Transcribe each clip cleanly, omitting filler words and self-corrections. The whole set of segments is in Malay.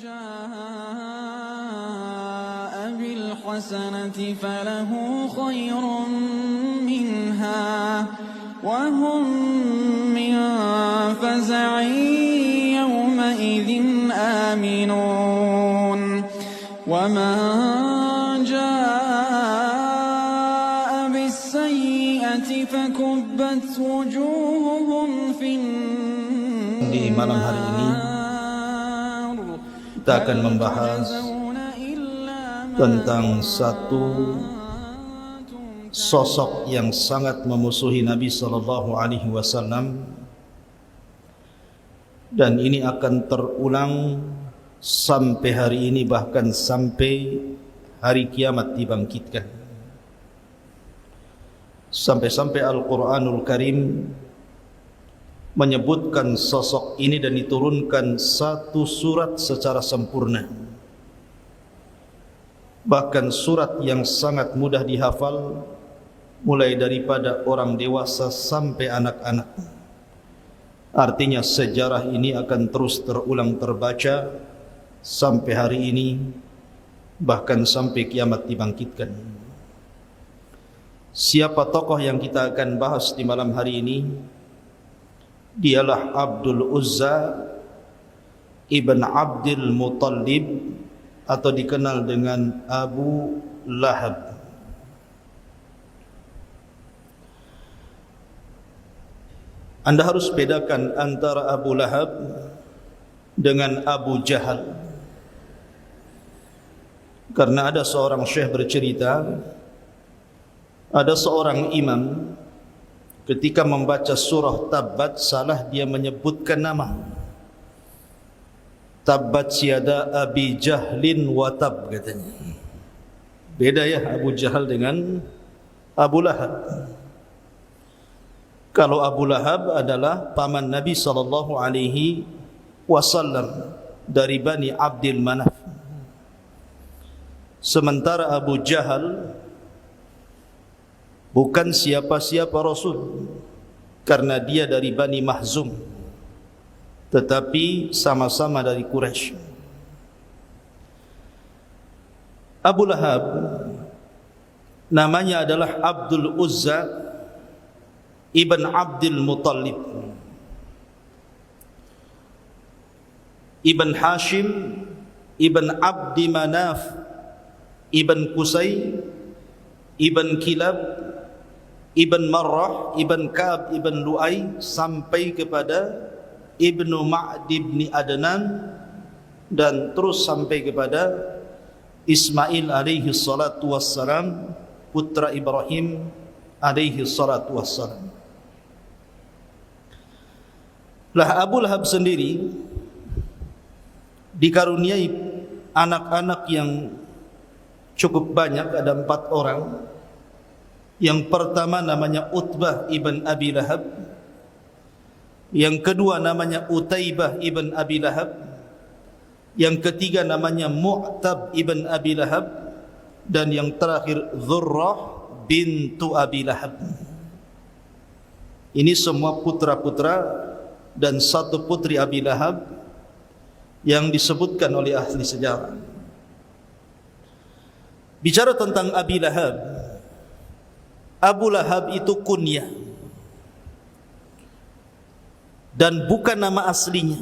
جاء بالحسنة فله خير منها وهم من فزع يومئذ آمنون ومن جاء بالسيئة فكبت وجوههم في النار. Di malam hari ini kita akan membahas tentang satu sosok yang sangat memusuhi Nabi sallallahu alaihi wasallam, dan ini akan terulang sampai hari ini, bahkan sampai hari kiamat dibangkitkan. Sampai-sampai Al-Quranul Karim menyebutkan sosok ini dan diturunkan satu surat secara sempurna. Bahkan surat yang sangat mudah dihafal, mulai daripada orang dewasa sampai anak-anak. Artinya sejarah ini akan terus terulang terbaca sampai hari ini, bahkan sampai kiamat dibangkitkan. Siapa tokoh yang kita akan bahas di malam hari ini? Dialah Abdul Uzza ibn Abdul Muttalib, atau dikenal dengan Abu Lahab. Anda harus bedakan antara Abu Lahab dengan Abu Jahal, karena ada seorang syekh bercerita, ada seorang imam ketika membaca surah Tabbat, salah dia menyebutkan nama. Tabbat siada Abi Jahlin wa tab, katanya. Beda ya Abu Jahal dengan Abu Lahab. Kalau Abu Lahab adalah paman Nabi sallallahu alaihi wasallam dari Bani Abdul Manaf. Sementara Abu Jahal bukan siapa-siapa Rasul, karena dia dari Bani Mahzum, tetapi sama-sama dari Quraisy. Abu Lahab namanya adalah Abdul Uzza ibn Abdul Muttalib ibn Hashim ibn Abdi Manaf ibn Qusay ibn Kilab ibn Marrah ibn Ka'ab ibn Lu'ay, sampai kepada Ibnu Ma'd ibn Adnan, dan terus sampai kepada Ismail alaihi salatu wassalam, putra Ibrahim alaihi salatu wassalam. Lah Abu Lahab sendiri dikaruniai anak-anak yang cukup banyak, ada 4 orang. Yang pertama namanya Utbah ibn Abi Lahab, yang kedua namanya Utaibah ibn Abi Lahab, yang ketiga namanya Mu'tab ibn Abi Lahab, dan yang terakhir Dzurrah bintu Abi Lahab. Ini semua putra-putra dan satu putri Abi Lahab yang disebutkan oleh ahli sejarah. Bicara tentang Abi Lahab, Abu Lahab itu kunyah dan bukan nama aslinya.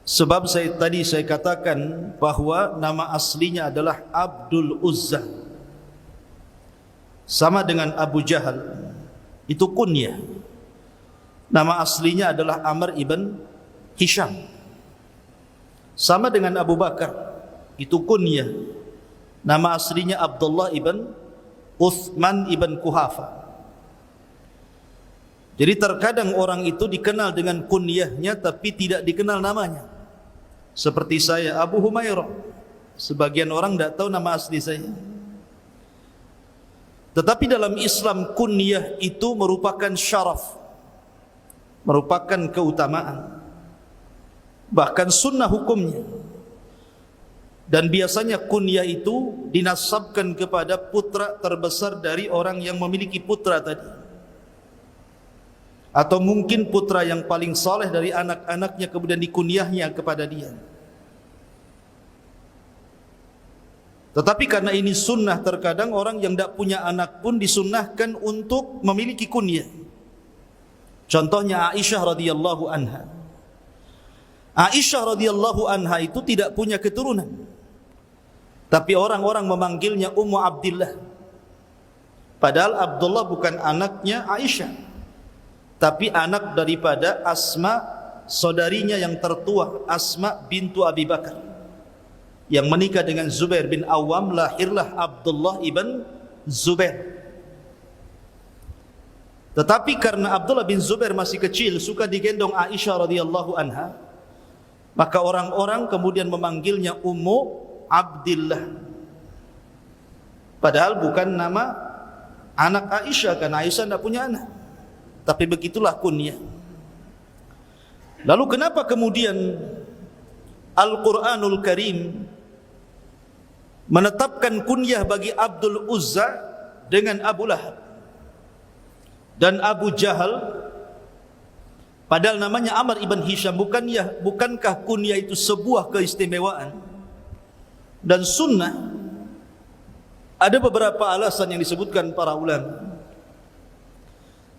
Sebab saya katakan bahwa nama aslinya adalah Abdul Uzza, sama dengan Abu Jahal, itu kunyah. Nama aslinya adalah Amr ibn Hisham, sama dengan Abu Bakar, itu kunyah. Nama aslinya Abdullah ibn Uthman ibn Kuhafa. Jadi terkadang orang itu dikenal dengan kunyahnya tapi tidak dikenal namanya. Seperti saya, Abu Humairah. Sebagian orang tidak tahu nama asli saya. Tetapi dalam Islam kunyah itu merupakan syaraf, merupakan keutamaan, bahkan sunnah hukumnya. Dan biasanya kunyah itu dinasabkan kepada putra terbesar dari orang yang memiliki putra tadi, atau mungkin putra yang paling saleh dari anak-anaknya, kemudian dikunyahnya kepada dia. Tetapi karena ini sunnah, terkadang orang yang tidak punya anak pun disunnahkan untuk memiliki kunyah. Contohnya Aisyah radhiyallahu anha. Aisyah radhiyallahu anha itu tidak punya keturunan, tapi orang-orang memanggilnya Ummu Abdillah. Padahal Abdullah bukan anaknya Aisyah, tapi anak daripada Asma, saudarinya yang tertua, Asma bintu Abi Bakar, yang menikah dengan Zubair bin Awam. Lahirlah Abdullah ibn Zubair. Tetapi karena Abdullah bin Zubair masih kecil, suka digendong Aisyah radhiyallahu anha, maka orang-orang kemudian memanggilnya Ummu Abdillah. Padahal bukan nama anak Aisyah, karena Aisyah tidak punya anak, tapi begitulah kunyah. Lalu kenapa kemudian Al-Quranul Karim menetapkan kunyah bagi Abdul Uzza dengan Abu Lahab dan Abu Jahal, padahal namanya Amr ibn Hisham? Bukankah kunyah itu sebuah keistimewaan dan sunnah? Ada beberapa alasan yang disebutkan para ulama.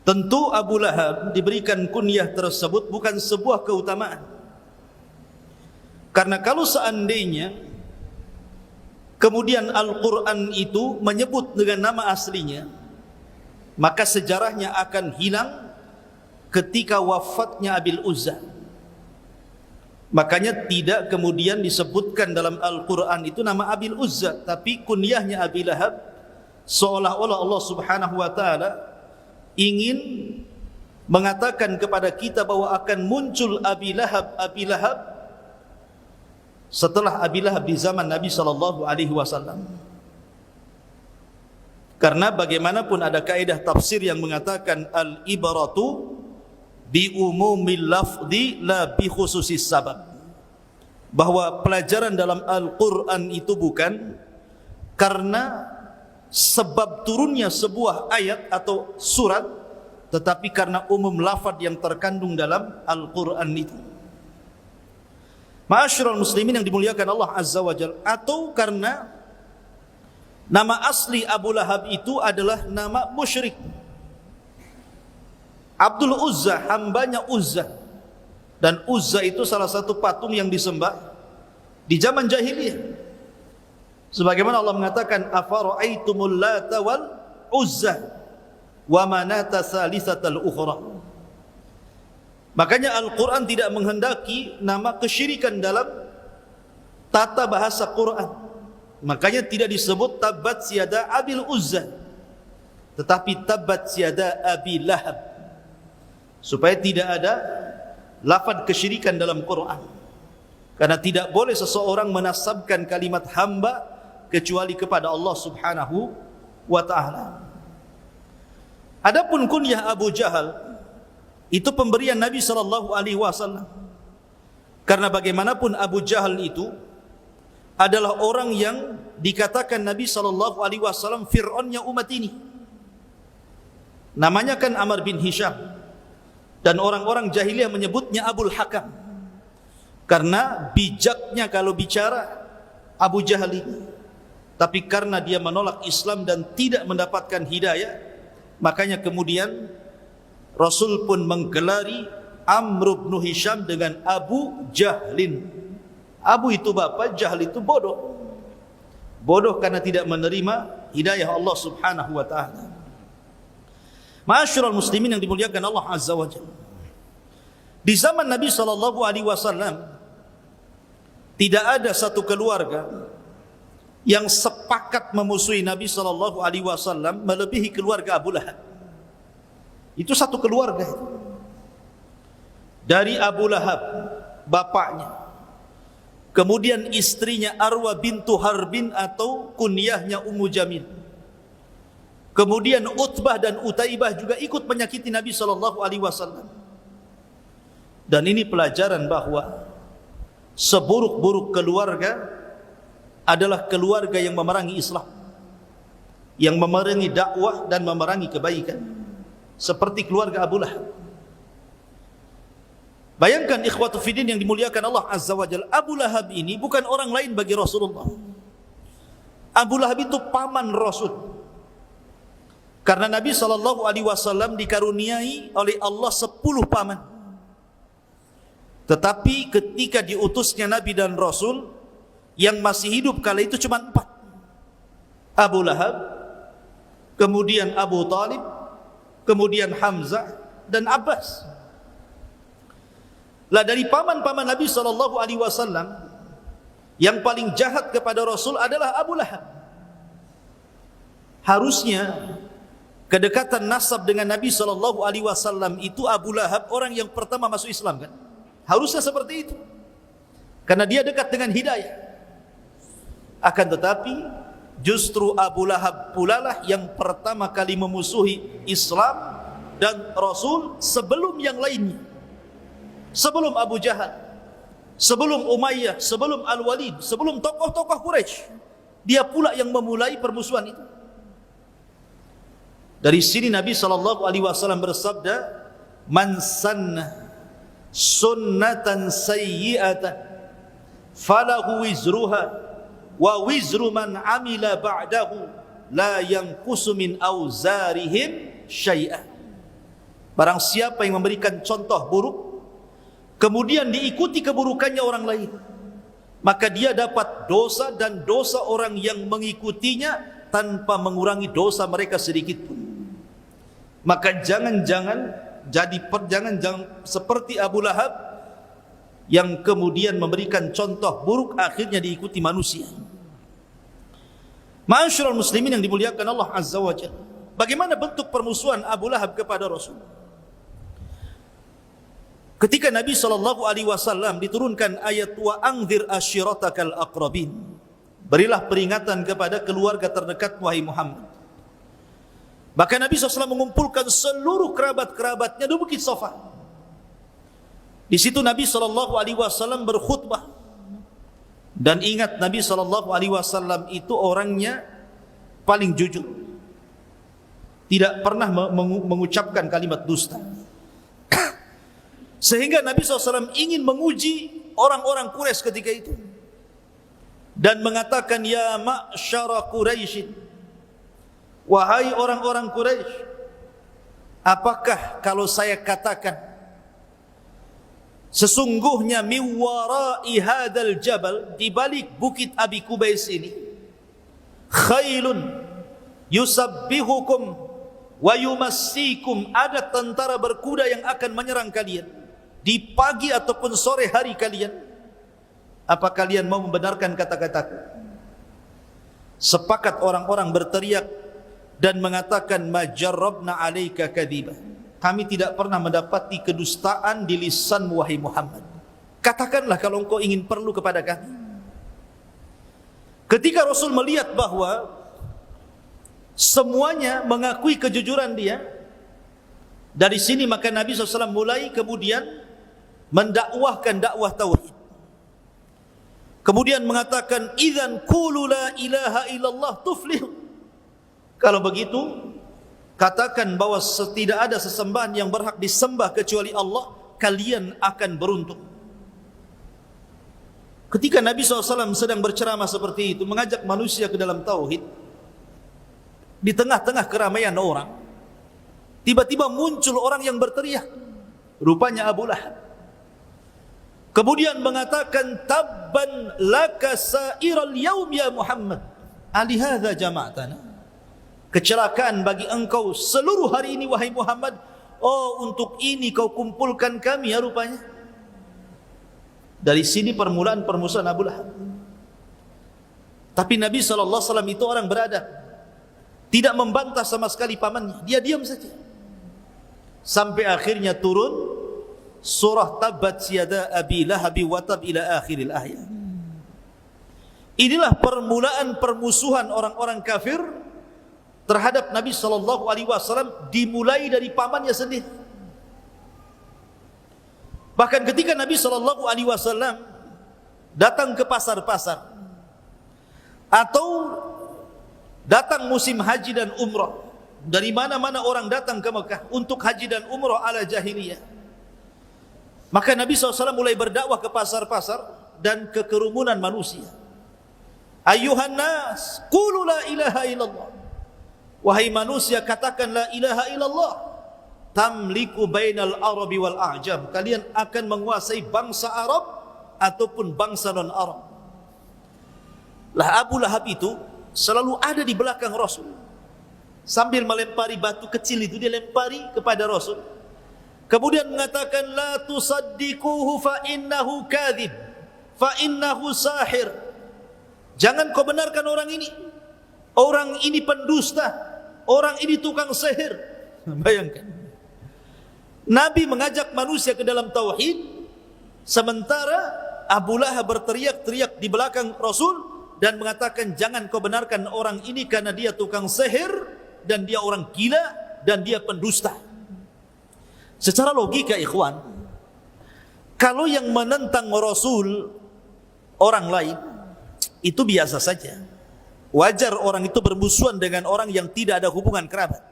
Tentu Abu Lahab diberikan kunyah tersebut bukan sebuah keutamaan, karena kalau seandainya kemudian Al-Quran itu menyebut dengan nama aslinya, maka sejarahnya akan hilang ketika wafatnya Abil Uzza. Makanya tidak kemudian disebutkan dalam Al-Quran itu nama Abil Uzza, tapi kunyahnya Abi Lahab, seolah-olah Allah subhanahu wa ta'ala ingin mengatakan kepada kita bahwa akan muncul Abi Lahab setelah Abi Lahab di zaman Nabi SAW. Karena bagaimanapun ada kaidah tafsir yang mengatakan al-ibaratu bi umumil lafzi la bi khususis sabab, bahwa pelajaran dalam Al-Quran itu bukan karena sebab turunnya sebuah ayat atau surat, tetapi karena umum lafaz yang terkandung dalam Al-Quran itu. Ma'asyiral muslimin yang dimuliakan Allah Azza wa Jalla, atau karena nama asli Abu Lahab itu adalah nama musyrik. Abdul Uzza, hambanya Uzza, dan Uzza itu salah satu patung yang disembah di zaman jahiliyah. Sebagaimana Allah mengatakan, afara'aitumul lata wal uzza wa manata salisatal ukhra. Makanya Al-Quran tidak menghendaki nama kesyirikan dalam tata bahasa Quran. Makanya tidak disebut tabat siada Abil Uzza, tetapi tabat siada Abi Lahab, supaya tidak ada lafaz kesyirikan dalam Quran. Karena tidak boleh seseorang menasabkan kalimat hamba kecuali kepada Allah subhanahu wa ta'ala. Adapun kunyah Abu Jahal itu pemberian Nabi SAW. Karena bagaimanapun Abu Jahal itu adalah orang yang dikatakan Nabi SAW Fir'aunnya umat ini. Namanya kan Amr bin Hisham, dan orang-orang jahiliyah menyebutnya Abul Hakam, karena bijaknya kalau bicara Abu Jahal ini. Tapi karena dia menolak Islam dan tidak mendapatkan hidayah, makanya kemudian Rasul pun menggelari Amr bin Hisham dengan Abu Jahlin. Abu itu bapak, Jahl itu bodoh. Bodoh karena tidak menerima hidayah Allah subhanahu wa ta'ala. Ma'asyiral muslimin yang dimuliakan Allah Azza wa Jalla, di zaman Nabi SAW tidak ada satu keluarga yang sepakat memusuhi Nabi SAW melebihi keluarga Abu Lahab. Itu satu keluarga. Dari Abu Lahab, bapaknya, kemudian istrinya Arwa bintu Harbin atau kunyahnya Ummu Jamil, kemudian Utbah dan Utaibah juga ikut menyakiti Nabi SAW. Dan ini pelajaran bahwa seburuk-buruk keluarga adalah keluarga yang memerangi Islam, yang memerangi dakwah dan memerangi kebaikan, seperti keluarga Abu Lahab. Bayangkan ikhwatu fiddin yang dimuliakan Allah Azza wa Jalla, Abu Lahab ini bukan orang lain bagi Rasulullah. Abu Lahab itu paman Rasul. Karena Nabi SAW dikaruniai oleh Allah 10 paman. Tetapi ketika diutusnya Nabi dan Rasul, yang masih hidup kala itu cuma 4. Abu Lahab, kemudian Abu Talib, kemudian Hamzah dan Abbas. Lah dari paman-paman Nabi SAW, yang paling jahat kepada Rasul adalah Abu Lahab. Harusnya kedekatan nasab dengan Nabi SAW itu Abu Lahab orang yang pertama masuk Islam kan? Harusnya seperti itu. Karena dia dekat dengan hidayah. Akan tetapi justru Abu Lahab pula lah yang pertama kali memusuhi Islam dan Rasul sebelum yang lainnya. Sebelum Abu Jahal, sebelum Umayyah, sebelum Al-Walid, sebelum tokoh-tokoh Quraisy, dia pula yang memulai permusuhan itu. Dari sini Nabi SAW bersabda, "Man sanna sunnatan sayyi'atan falahu wizruha wa wizru man amila ba'dahu la yanqusu min auzarihim syai'an." Barang siapa yang memberikan contoh buruk kemudian diikuti keburukannya orang lain, maka dia dapat dosa dan dosa orang yang mengikutinya tanpa mengurangi dosa mereka sedikit pun. Maka jangan seperti Abu Lahab yang kemudian memberikan contoh buruk akhirnya diikuti manusia. Ma'asyiral muslimin yang dimuliakan Allah Azza wa Jalla, bagaimana bentuk permusuhan Abu Lahab kepada Rasul? Ketika Nabi SAW diturunkan ayat wa anzir ashiratakal aqrabin, berilah peringatan kepada keluarga terdekat wahai Muhammad. Maka Nabi SAW mengumpulkan seluruh kerabat-kerabatnya di Bukit Safa. Di situ Nabi SAW berkhutbah. Dan ingat, Nabi SAW itu orangnya paling jujur, tidak pernah mengucapkan kalimat dusta. Sehingga Nabi SAW ingin menguji orang-orang Quraisy ketika itu dan mengatakan, ya ma'syara Quraisyin, wahai orang-orang Quraisy, apakah kalau saya katakan sesungguhnya min wara'i hadzal jabal, di balik bukit Abi Kubais ini, khailun yusabbihukum wa yumassikum, ada tentara berkuda yang akan menyerang kalian di pagi ataupun sore hari kalian, apa kalian mau membenarkan kata-kataku? Sepakat orang-orang berteriak dan mengatakan, majarrabna alaika kadhiba, kami tidak pernah mendapati kedustaan di lisan wahai Muhammad. Katakanlah kalau engkau ingin perlu kepada kami. Ketika Rasul melihat bahwa semuanya mengakui kejujuran dia, dari sini maka Nabi SAW mulai kemudian mendakwahkan dakwah tauhid. Kemudian mengatakan, idzan qulu la ilaha illallah tuflihu, kalau begitu katakan bahwa tidak ada sesembahan yang berhak disembah kecuali Allah, kalian akan beruntung. Ketika Nabi SAW sedang berceramah seperti itu, mengajak manusia ke dalam tauhid, di tengah-tengah keramaian orang, tiba-tiba muncul orang yang berteriak, rupanya Abu Lahab. Kemudian mengatakan, tabban laka sa'iral yaum ya Muhammad, alihadza jama'tana, kecelakaan bagi engkau seluruh hari ini wahai Muhammad, oh untuk ini kau kumpulkan kami ya rupanya. Dari sini permulaan permusuhan Abu Lahab. Tapi Nabi SAW itu orang beradab, tidak membantah sama sekali pamannya, dia diam saja. Sampai akhirnya turun surah Tabbat yada Abi Lahab wa tab ila akhiril ayat. Inilah permulaan permusuhan orang-orang kafir terhadap Nabi SAW, dimulai dari pamannya sendiri. Bahkan ketika Nabi SAW datang ke pasar-pasar atau datang musim haji dan umrah, dari mana-mana orang datang ke Mekah untuk haji dan umrah ala jahiliyah, maka Nabi SAW mulai berdakwah ke pasar-pasar dan ke kerumunan manusia. Ayuhan nas, qulu la ilaha illallah. Wahai manusia, katakan la ilaha illallah. Tamliku bainal arabi wal a'jam. Kalian akan menguasai bangsa Arab ataupun bangsa non-Arab. Lah Abu Lahab itu selalu ada di belakang Rasul. Sambil melempari batu kecil itu, dia lempari kepada Rasul. Kemudian mengatakan, la tusaddiquhu fa innahu kadhib, fa innahu sahir. Jangan kau benarkan orang ini. Orang ini pendusta, orang ini tukang sihir. Bayangkan, Nabi mengajak manusia ke dalam tauhid, sementara Abu Lahab berteriak-teriak di belakang Rasul dan mengatakan, jangan kau benarkan orang ini karena dia tukang sihir dan dia orang gila dan dia pendusta. Secara logika ikhwan, kalau yang menentang Rasul orang lain, itu biasa saja. Wajar orang itu bermusuhan dengan orang yang tidak ada hubungan kerabat.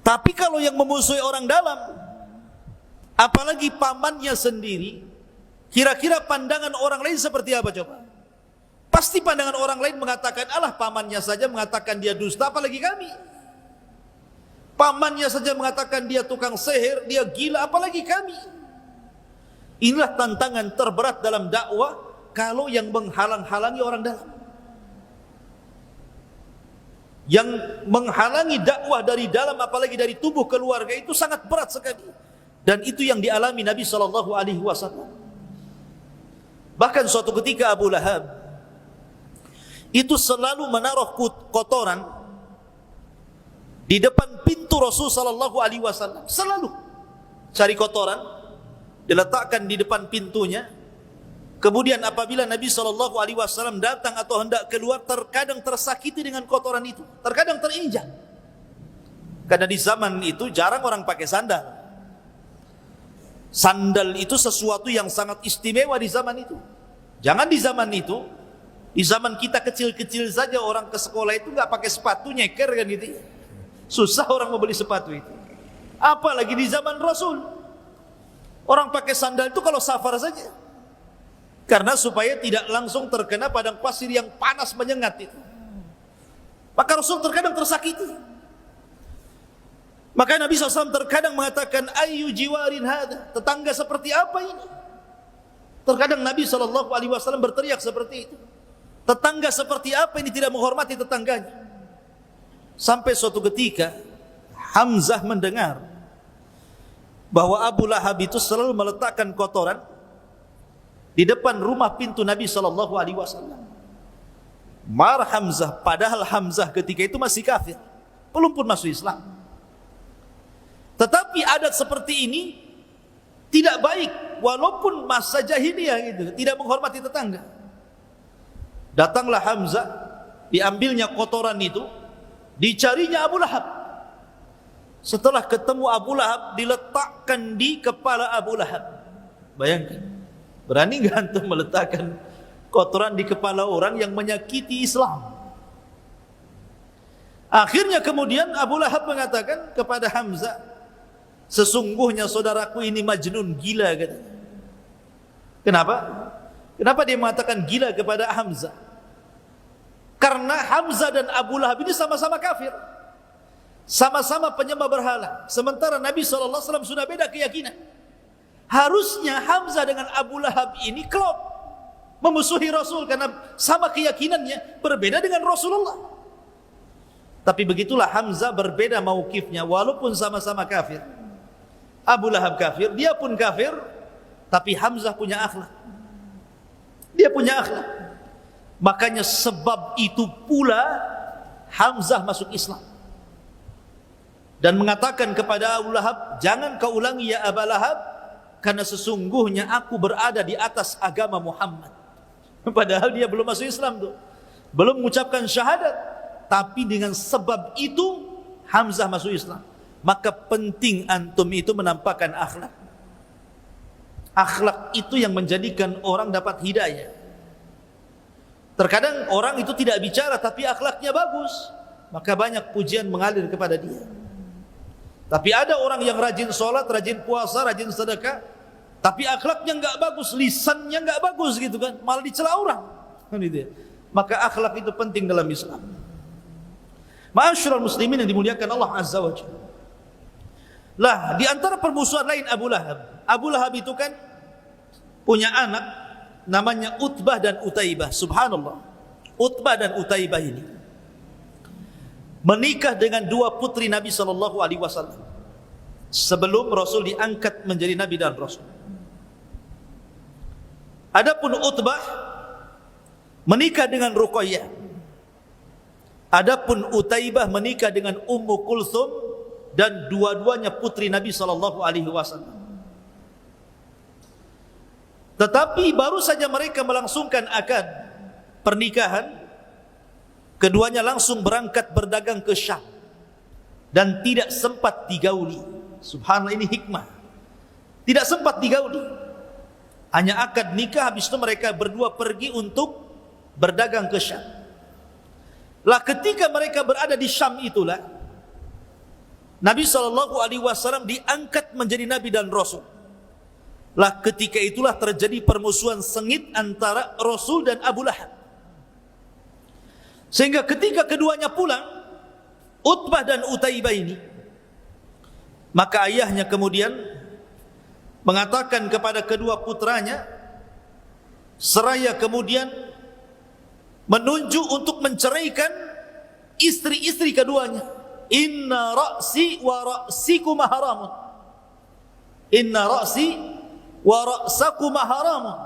Tapi kalau yang memusuhi orang dalam, apalagi pamannya sendiri, kira-kira pandangan orang lain seperti apa coba? Pasti pandangan orang lain mengatakan, alah pamannya saja mengatakan dia dusta, apalagi kami. Pamannya saja mengatakan dia tukang sihir, dia gila, apalagi kami. Inilah tantangan terberat dalam dakwah kalau yang menghalang-halangi orang dalam. Yang menghalangi dakwah dari dalam, apalagi dari tubuh keluarga, itu sangat berat sekali. Dan itu yang dialami Nabi SAW. Bahkan suatu ketika Abu Lahab itu selalu menaruh kotoran di depan pintu Rasul SAW. Selalu cari kotoran, diletakkan di depan pintunya. Kemudian apabila Nabi SAW datang atau hendak keluar, terkadang tersakiti dengan kotoran itu, terkadang terinjak. Karena di zaman itu jarang orang pakai sandal. Sandal itu sesuatu yang sangat istimewa di zaman itu. Jangan di zaman itu, di zaman kita kecil-kecil saja orang ke sekolah itu nggak pakai sepatu, nyeker kan gitu. Susah orang membeli sepatu itu. Apalagi di zaman Rasul. Orang pakai sandal itu kalau safar saja. Karena supaya tidak langsung terkena padang pasir yang panas menyengat itu. Maka Rasul terkadang tersakiti. Maka Nabi SAW terkadang mengatakan, ayu jiwarin hadha, tetangga seperti apa ini? Terkadang Nabi SAW berteriak seperti itu. Tetangga seperti apa ini tidak menghormati tetangganya? Sampai suatu ketika Hamzah mendengar bahwa Abu Lahab itu selalu meletakkan kotoran di depan rumah pintu Nabi SAW. Marah Hamzah, padahal Hamzah ketika itu masih kafir, belum pun masuk Islam. Tetapi adat seperti ini tidak baik, walaupun masa jahiliyah gitu, tidak menghormati tetangga. Datanglah Hamzah, diambilnya kotoran itu, dicarinya Abu Lahab. Setelah ketemu Abu Lahab, diletakkan di kepala Abu Lahab. Bayangkan, berani nggak antum meletakkan kotoran di kepala orang yang menyakiti Islam? Akhirnya kemudian Abu Lahab mengatakan kepada Hamzah, sesungguhnya saudaraku ini majnun, gila katanya. Kenapa? Kenapa dia mengatakan gila kepada Hamzah? Karena Hamzah dan Abu Lahab ini sama-sama kafir, sama-sama penyembah berhala. Sementara Nabi SAW sudah beda keyakinan. Harusnya Hamzah dengan Abu Lahab ini klop, memusuhi Rasul karena sama keyakinannya, berbeda dengan Rasulullah. Tapi begitulah Hamzah berbeda mauqifnya, walaupun sama-sama kafir. Abu Lahab kafir, dia pun kafir, tapi Hamzah punya akhlak. Dia punya akhlak. Makanya sebab itu pula Hamzah masuk Islam dan mengatakan kepada Abu Lahab, jangan kau ulangi ya Abu Lahab, karena sesungguhnya aku berada di atas agama Muhammad. Padahal dia belum masuk Islam tuh, belum mengucapkan syahadat, tapi dengan sebab itu Hamzah masuk Islam. Maka penting antum itu menampakkan akhlak. Akhlak itu yang menjadikan orang dapat hidayah. Terkadang orang itu tidak bicara tapi akhlaknya bagus, maka banyak pujian mengalir kepada dia. Tapi ada orang yang rajin sholat, rajin puasa, rajin sedekah, tapi akhlaknya enggak bagus, lisannya enggak bagus gitu kan, malah dicela orang. Kan gitu ya. Maka akhlak itu penting dalam Islam. Ma'asyiral muslimin yang dimuliakan Allah Azza wa Jalla. Lah, di antara permusuhan lain Abu Lahab. Abu Lahab itu kan punya anak namanya Utbah dan Utaibah. Subhanallah. Utbah dan Utaibah ini menikah dengan dua putri Nabi sallallahu alaihi wasallam sebelum Rasul diangkat menjadi nabi dan rasul. Adapun Utbah menikah dengan Ruqayyah. Adapun Utaibah menikah dengan Ummu Kulthum dan dua-duanya putri Nabi sallallahu alaihi wasallam. Tetapi baru saja mereka melangsungkan akad pernikahan, keduanya langsung berangkat berdagang ke Syam dan tidak sempat digauli. Subhanallah, ini hikmah. Tidak sempat digauli. Hanya akad nikah, habis itu mereka berdua pergi untuk berdagang ke Syam. Lah ketika mereka berada di Syam itulah Nabi SAW diangkat menjadi nabi dan rasul. Lah ketika itulah terjadi permusuhan sengit antara Rasul dan Abu Lahab. Sehingga ketika keduanya pulang, Utbah dan Utaibah ini, maka ayahnya kemudian mengatakan kepada kedua putranya, seraya kemudian menunjuk untuk menceraikan istri-istri keduanya. Inna ra'si wa ra'sikuma haramun. Inna ra'si wa ra'sakuma haramun.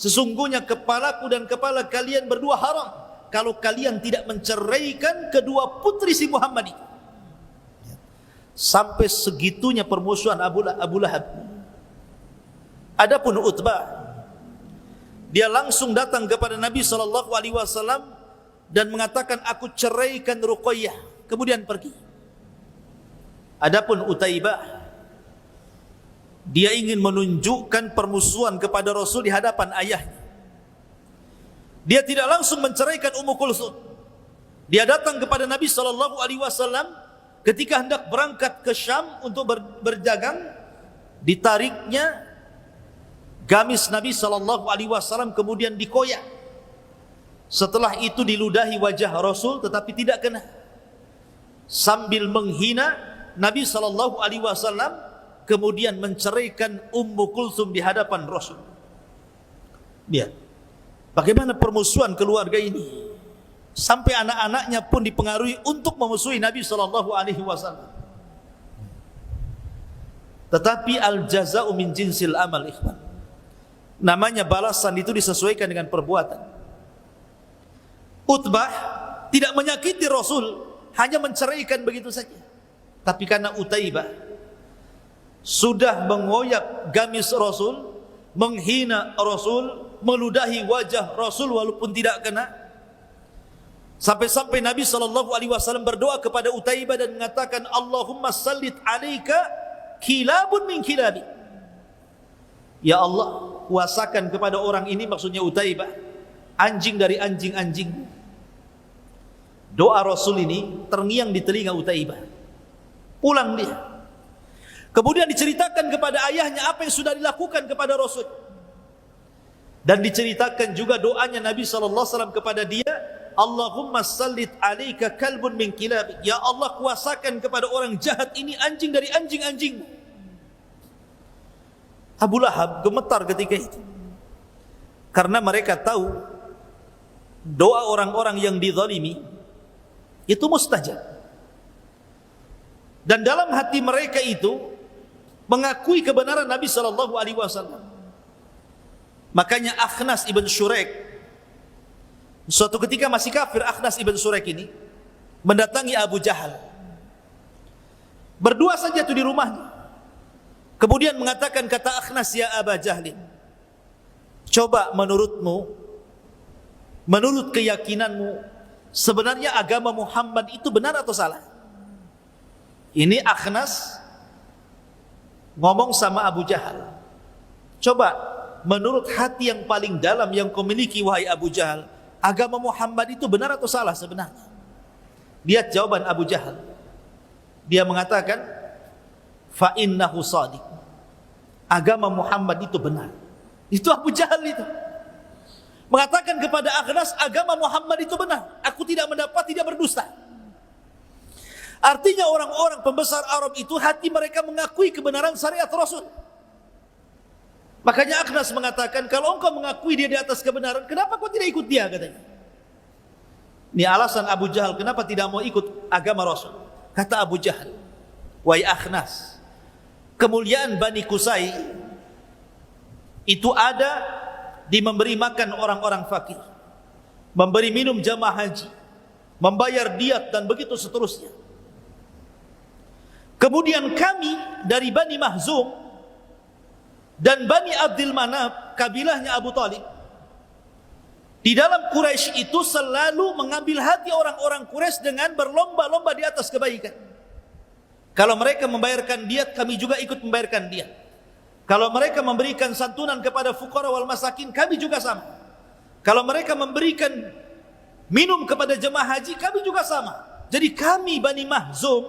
Sesungguhnya kepalaku dan kepala kalian berdua haram kalau kalian tidak menceraikan kedua putri si Muhammad itu. Sampai segitunya permusuhan Abu Lahab. Adapun Utbah, dia langsung datang kepada Nabi SAW dan mengatakan, aku ceraikan Ruqayyah, kemudian pergi. Adapun Utaibah, dia ingin menunjukkan permusuhan kepada Rasul di hadapan ayahnya. Dia tidak langsung menceraikan Ummu Kulthum. Dia datang kepada Nabi SAW ketika hendak berangkat ke Syam untuk berdagang. Ditariknya gamis Nabi SAW kemudian dikoyak. Setelah itu diludahi wajah Rasul tetapi tidak kena. Sambil menghina Nabi SAW kemudian menceraikan Ummu Kulthum di hadapan Rasul. Lihat bagaimana permusuhan keluarga ini, sampai anak-anaknya pun dipengaruhi untuk memusuhi Nabi SAW. Tetapi al-jaza'u min jinsil amal, ikhwan. Namanya balasan itu disesuaikan dengan perbuatan. Utbah tidak menyakiti Rasul, hanya menceraikan begitu saja. Tapi karena Utaibah sudah mengoyak gamis Rasul, menghina Rasul, meludahi wajah Rasul walaupun tidak kena, sampai-sampai Nabi SAW berdoa kepada Utaibah dan mengatakan, Allahumma sallit alaika kilabun min kilabi. Ya Allah, kuasakan kepada orang ini, maksudnya Utaibah, anjing dari anjing-anjing. Doa Rasul ini terngiang di telinga Utaibah. Pulang dia. Kemudian diceritakan kepada ayahnya apa yang sudah dilakukan kepada Rasul. Dan diceritakan juga doanya Nabi SAW kepada dia, Allahumma sallit alaika kalbun min kilab. Ya Allah, kuasakan kepada orang jahat ini anjing dari anjing-anjing. Abu Lahab gemetar ketika itu, karena mereka tahu doa orang-orang yang dizalimi itu mustajab. Dan dalam hati mereka itu mengakui kebenaran Nabi SAW. Makanya Akhnas ibn Syuraik, suatu ketika masih kafir, Akhnas ibn Syuraik ini mendatangi Abu Jahal. Berdua saja itu di rumahnya. Kemudian mengatakan, kata Akhnas, ya Aba Jahlin, coba menurutmu, menurut keyakinanmu, sebenarnya agama Muhammad itu benar atau salah? Ini Akhnas ngomong sama Abu Jahal. Coba menurut hati yang paling dalam yang kau miliki, wahai Abu Jahal, agama Muhammad itu benar atau salah sebenarnya? Lihat jawaban Abu Jahal. Dia mengatakan, fa innahu shadiq. Agama Muhammad itu benar. Itu Abu Jahal itu. mengatakan kepada Akhnas, agama Muhammad itu benar, aku tidak mendapat, tidak berdusta. Artinya orang-orang pembesar Arab itu hati mereka mengakui kebenaran syariat Rasul. Makanya Akhnas mengatakan, kalau engkau mengakui dia di atas kebenaran, kenapa kau tidak ikut dia, katanya. Ini alasan Abu Jahal kenapa tidak mau ikut agama Rasul. Kata Abu Jahal, wahai Akhnas, kemuliaan Bani Qusay itu ada di memberi makan orang-orang fakir, memberi minum jamaah haji, membayar diat, dan begitu seterusnya. Kemudian kami dari Bani Mahzum dan Bani Abdul Manaf, kabilahnya Abu Talib, di dalam Quraisy itu selalu mengambil hati orang-orang Quraisy dengan berlomba-lomba di atas kebaikan. Kalau mereka membayarkan diat, kami juga ikut membayarkan diat. Kalau mereka memberikan santunan kepada fuqara wal masakin, kami juga sama. Kalau mereka memberikan minum kepada jemaah haji, kami juga sama. Jadi kami Bani Mahzum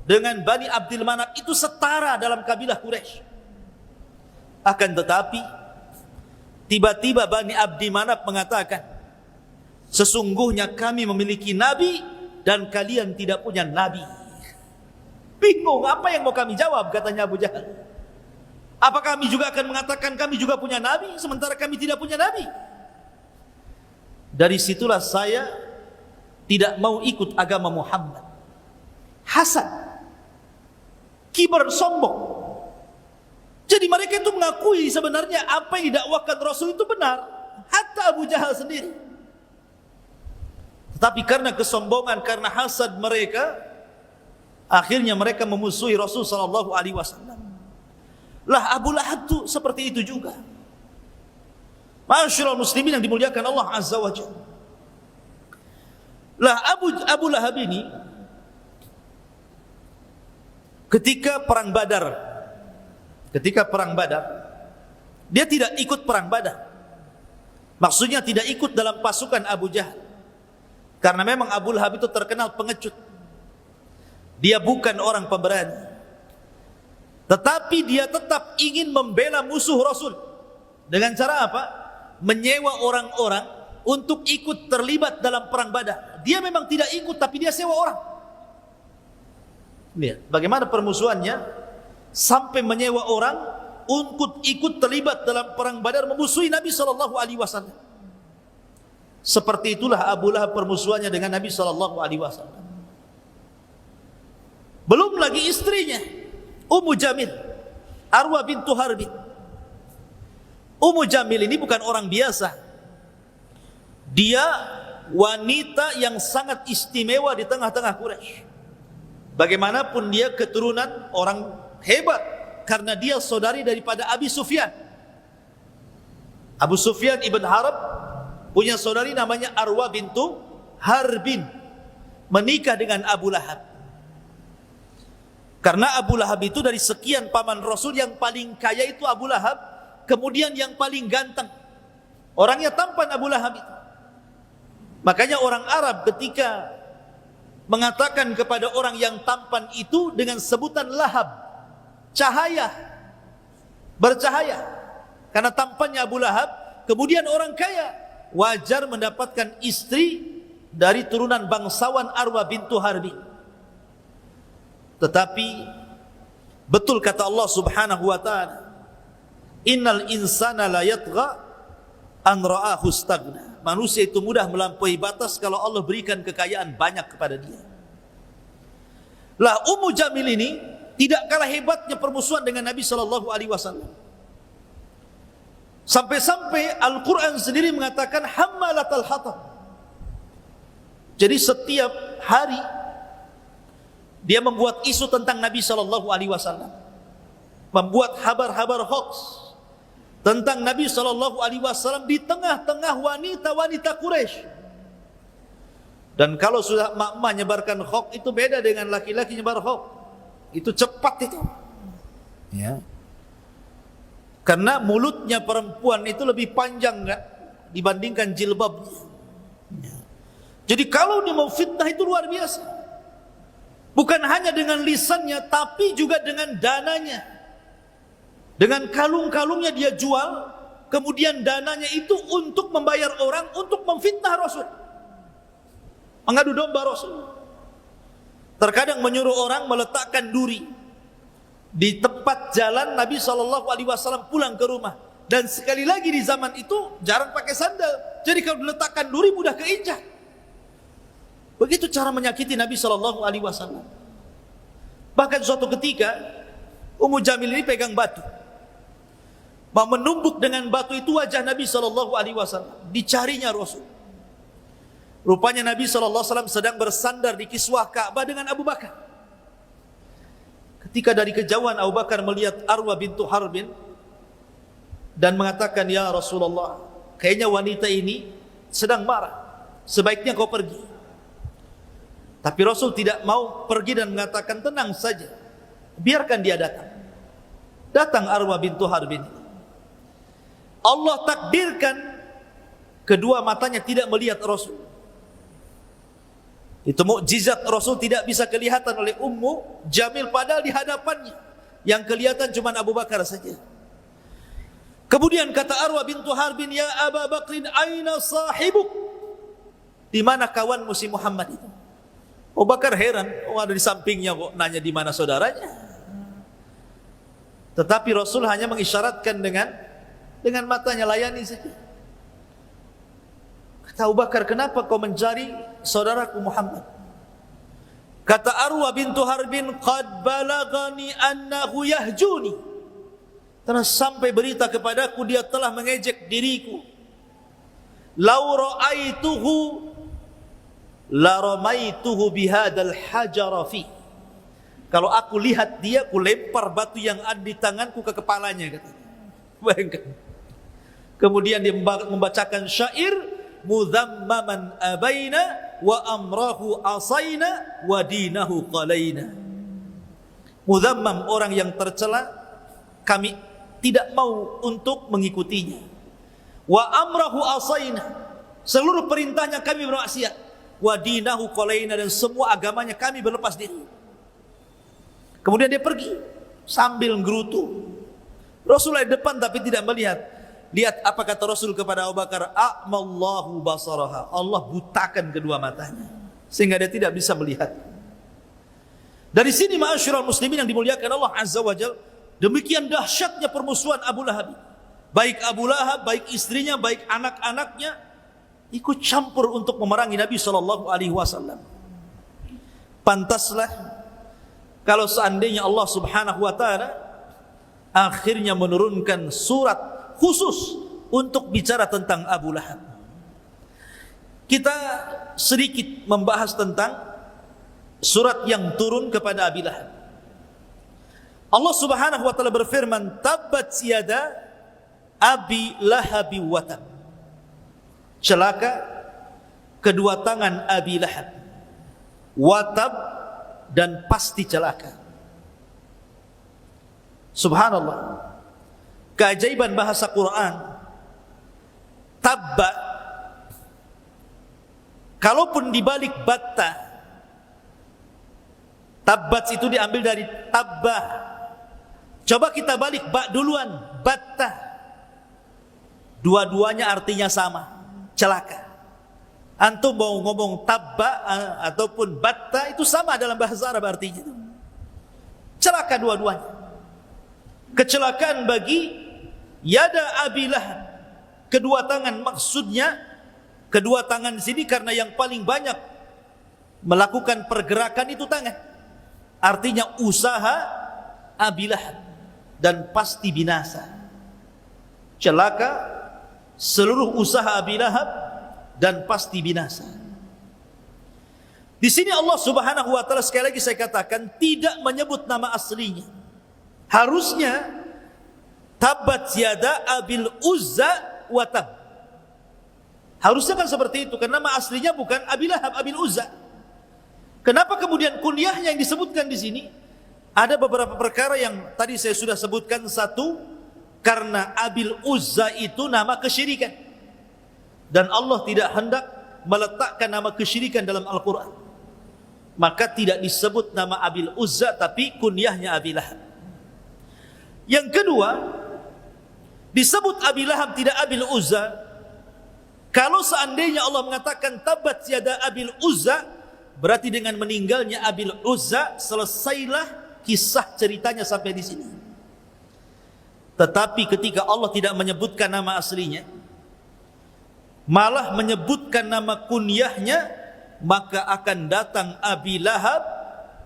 dengan Bani Abdul Manaf itu setara dalam kabilah Quraisy. Akan tetapi tiba-tiba Bani Abdi Manaf mengatakan, sesungguhnya kami memiliki nabi dan kalian tidak punya nabi. Bingung, apa yang mau kami jawab, katanya Abu Jahal. Apa kami juga akan mengatakan kami juga punya nabi sementara kami tidak punya nabi? Dari situlah saya tidak mau ikut agama Muhammad. Hasad, kibar, sombong. Jadi mereka itu mengakui sebenarnya apa yang didakwakan Rasul itu benar, hatta Abu Jahal sendiri. Tetapi karena kesombongan, karena hasad mereka, akhirnya mereka memusuhi Rasul sallallahu alaihi wasallam. Lah Abu Lahab itu seperti itu juga. Ma'asyiral muslimin yang dimuliakan Allah Azza wa Jalla. Lah Abu Lahab ini ketika perang Badar, dia tidak ikut perang Badar. Maksudnya tidak ikut dalam pasukan Abu Jahal. Karena memang Abu Lahab itu terkenal pengecut. Dia bukan orang pemberani. Tetapi dia tetap ingin membela musuh Rasul. Dengan cara apa? Menyewa orang-orang untuk ikut terlibat dalam perang Badar. Dia memang tidak ikut, tapi dia sewa orang. Lihat bagaimana permusuhannya, sampai menyewa orang untuk ikut terlibat dalam perang Badar memusuhi Nabi sallallahu alaihi wasallam. Seperti itulah Abu Lahab permusuhannya dengan Nabi sallallahu alaihi wasallam. Belum lagi istrinya Ummu Jamil, Arwa bintu Harbin. Ummu Jamil ini bukan orang biasa. Dia wanita yang sangat istimewa di tengah-tengah Quraisy. Bagaimanapun dia keturunan orang hebat, karena dia saudari daripada Abi Sufyan. Abu Sufyan ibn Harb punya saudari namanya Arwa bintu Harbin, menikah dengan Abu Lahab. Karena Abu Lahab itu dari sekian paman Rasul yang paling kaya itu Abu Lahab, kemudian yang paling ganteng. Orangnya tampan Abu Lahab itu. Makanya orang Arab ketika mengatakan kepada orang yang tampan itu dengan sebutan lahab, cahaya, bercahaya. Karena tampannya Abu Lahab, kemudian orang kaya, wajar mendapatkan istri dari turunan bangsawan Arwa bintu Harbin. Tetapi betul kata Allah Subhanahu wa taala, innal insana la yatgha an ra'ahu istaghna. Manusia itu mudah melampaui batas kalau Allah berikan kekayaan banyak kepada dia. Lah Ummu Jamil ini tidak kalah hebatnya permusuhan dengan Nabi sallallahu alaihi wasallam. Sampai-sampai Al-Qur'an sendiri mengatakan hammalatal hatab. Jadi setiap hari dia membuat isu tentang Nabi sallallahu alaihi wasallam. Membuat habar-habar hoax tentang Nabi sallallahu alaihi wasallam di tengah-tengah wanita-wanita Quraisy. Dan kalau sudah emak-emak nyebarkan hoax itu beda dengan laki-laki nyebar hoax. Itu cepat itu. Ya. Karena mulutnya perempuan itu lebih panjang kan dibandingkan jilbabnya. Ya. Jadi kalau dia mau fitnah itu luar biasa. Bukan hanya dengan lisannya, tapi juga dengan dananya. Dengan kalung-kalungnya dia jual kemudian dananya itu untuk membayar orang untuk memfitnah Rasul, mengadu domba Rasul. Terkadang menyuruh orang meletakkan duri di tempat jalan Nabi SAW pulang ke rumah. Dan sekali lagi di zaman itu jarang pakai sandal, jadi kalau diletakkan duri mudah keinjak. Begitu cara menyakiti Nabi SAW. Bahkan suatu ketika Ummu Jamil ini pegang batu, mau menumbuk dengan batu itu wajah Nabi SAW. Dicarinya Rasul. Rupanya Nabi SAW sedang bersandar di kiswah Ka'bah dengan Abu Bakar. Ketika dari kejauhan Abu Bakar melihat Arwa bintu Harbin dan mengatakan, "Ya Rasulullah, kayaknya wanita ini sedang marah, sebaiknya kau pergi." Tapi Rasul tidak mau pergi dan mengatakan, "Tenang saja, biarkan dia datang." Datang Arwa bintu Harbin. Allah takdirkan kedua matanya tidak melihat Rasul. Itu mukjizat, Rasul tidak bisa kelihatan oleh Ummu Jamil, padahal di hadapannya yang kelihatan cuma Abu Bakar saja. Kemudian kata Arwa bintu Harbin, "Ya Aba Bakrin, aina sahibuk?" Di mana kawanmu si Muhammad itu? Abu Bakar heran, ada di sampingnya kok nanya di mana saudaranya. Tetapi Rasul hanya mengisyaratkan dengan matanya, layani saja. Kata Abu Bakar, "Kenapa kau mencari saudaraku Muhammad?" Kata Arwa bintu Harbin, "Qad balagani annahu yahjuni." Telah sampai berita kepadaku dia telah mengejek diriku. "Lau ra'aituhu la ramaituhu bihadzal hajara fi." Kalau aku lihat dia, aku lempar batu yang ada di tanganku ke kepalanya, katanya. Bayangkan. Kemudian dia membacakan syair, "Mudhammaman abaina wa amrahu asaina wa dinahu qalaina." Mudhammam, orang yang tercela, kami tidak mau untuk mengikutinya. Wa amrahu asaina, seluruh perintahnya kami bermaksiat. Wa dinahu qalaina, dan semua agamanya kami berlepas diri. Kemudian dia pergi sambil gerutu. Rasulullah di depan tapi tidak melihat. Lihat apa kata Rasul kepada Abu Bakar, "A'mallahu basaraha." Allah butakan kedua matanya sehingga dia tidak bisa melihat. Dari sini ma'asyiral muslimin yang dimuliakan Allah Azza wa Jalla, demikian dahsyatnya permusuhan Abu Lahab. Baik Abu Lahab, baik istrinya, baik anak-anaknya ikut campur untuk memerangi Nabi SAW. Pantaslah kalau seandainya Allah Subhanahu wa taala akhirnya menurunkan surat khusus untuk bicara tentang Abu Lahab. Kita sedikit membahas tentang surat yang turun kepada Abi Lahab. Allah Subhanahu wa taala berfirman, "Tabbat yada Abi Lahab wa tab." Celaka kedua tangan Abi Lahab. Wa tab, dan pasti celaka. Subhanallah. Keajaiban bahasa Quran. Tabba, kalaupun dibalik batta, tabbat itu diambil dari tabbah. Coba kita balik ba duluan, batta. Dua-duanya artinya sama, celaka. Antum mau ngomong tabba ataupun batta itu sama dalam bahasa Arab artinya. Celaka dua-duanya. Kecelakaan bagi yada Abi Lahab, kedua tangan, maksudnya kedua tangan di sini karena yang paling banyak melakukan pergerakan itu tangan. Artinya usaha Abi Lahab dan pasti binasa. Celaka seluruh usaha Abi Lahab dan pasti binasa. Di sini Allah Subhanahu wa taala sekali lagi saya katakan tidak menyebut nama aslinya. Harusnya Tabbat yada Abil Uzza wa tab. Harusnya kan seperti itu, karena nama aslinya bukan Abi Lahab, Abil Uzza. Kenapa kemudian kunyahnya yang disebutkan di sini? Ada beberapa perkara yang tadi saya sudah sebutkan. Satu, karena Abil Uzza itu nama kesyirikan, dan Allah tidak hendak meletakkan nama kesyirikan dalam Al-Quran. Maka tidak disebut nama Abil Uzza, tapi kunyahnya Abi Lahab. Yang kedua, Disebut Abi Lahab tidak Abil Uzza. Kalau seandainya Allah mengatakan tabat yada Abil Uzza, berarti dengan meninggalnya Abil Uzza selesailah kisah ceritanya sampai di sini. Tetapi ketika Allah tidak menyebutkan nama aslinya, malah menyebutkan nama kunyahnya, maka akan datang Abi Lahab.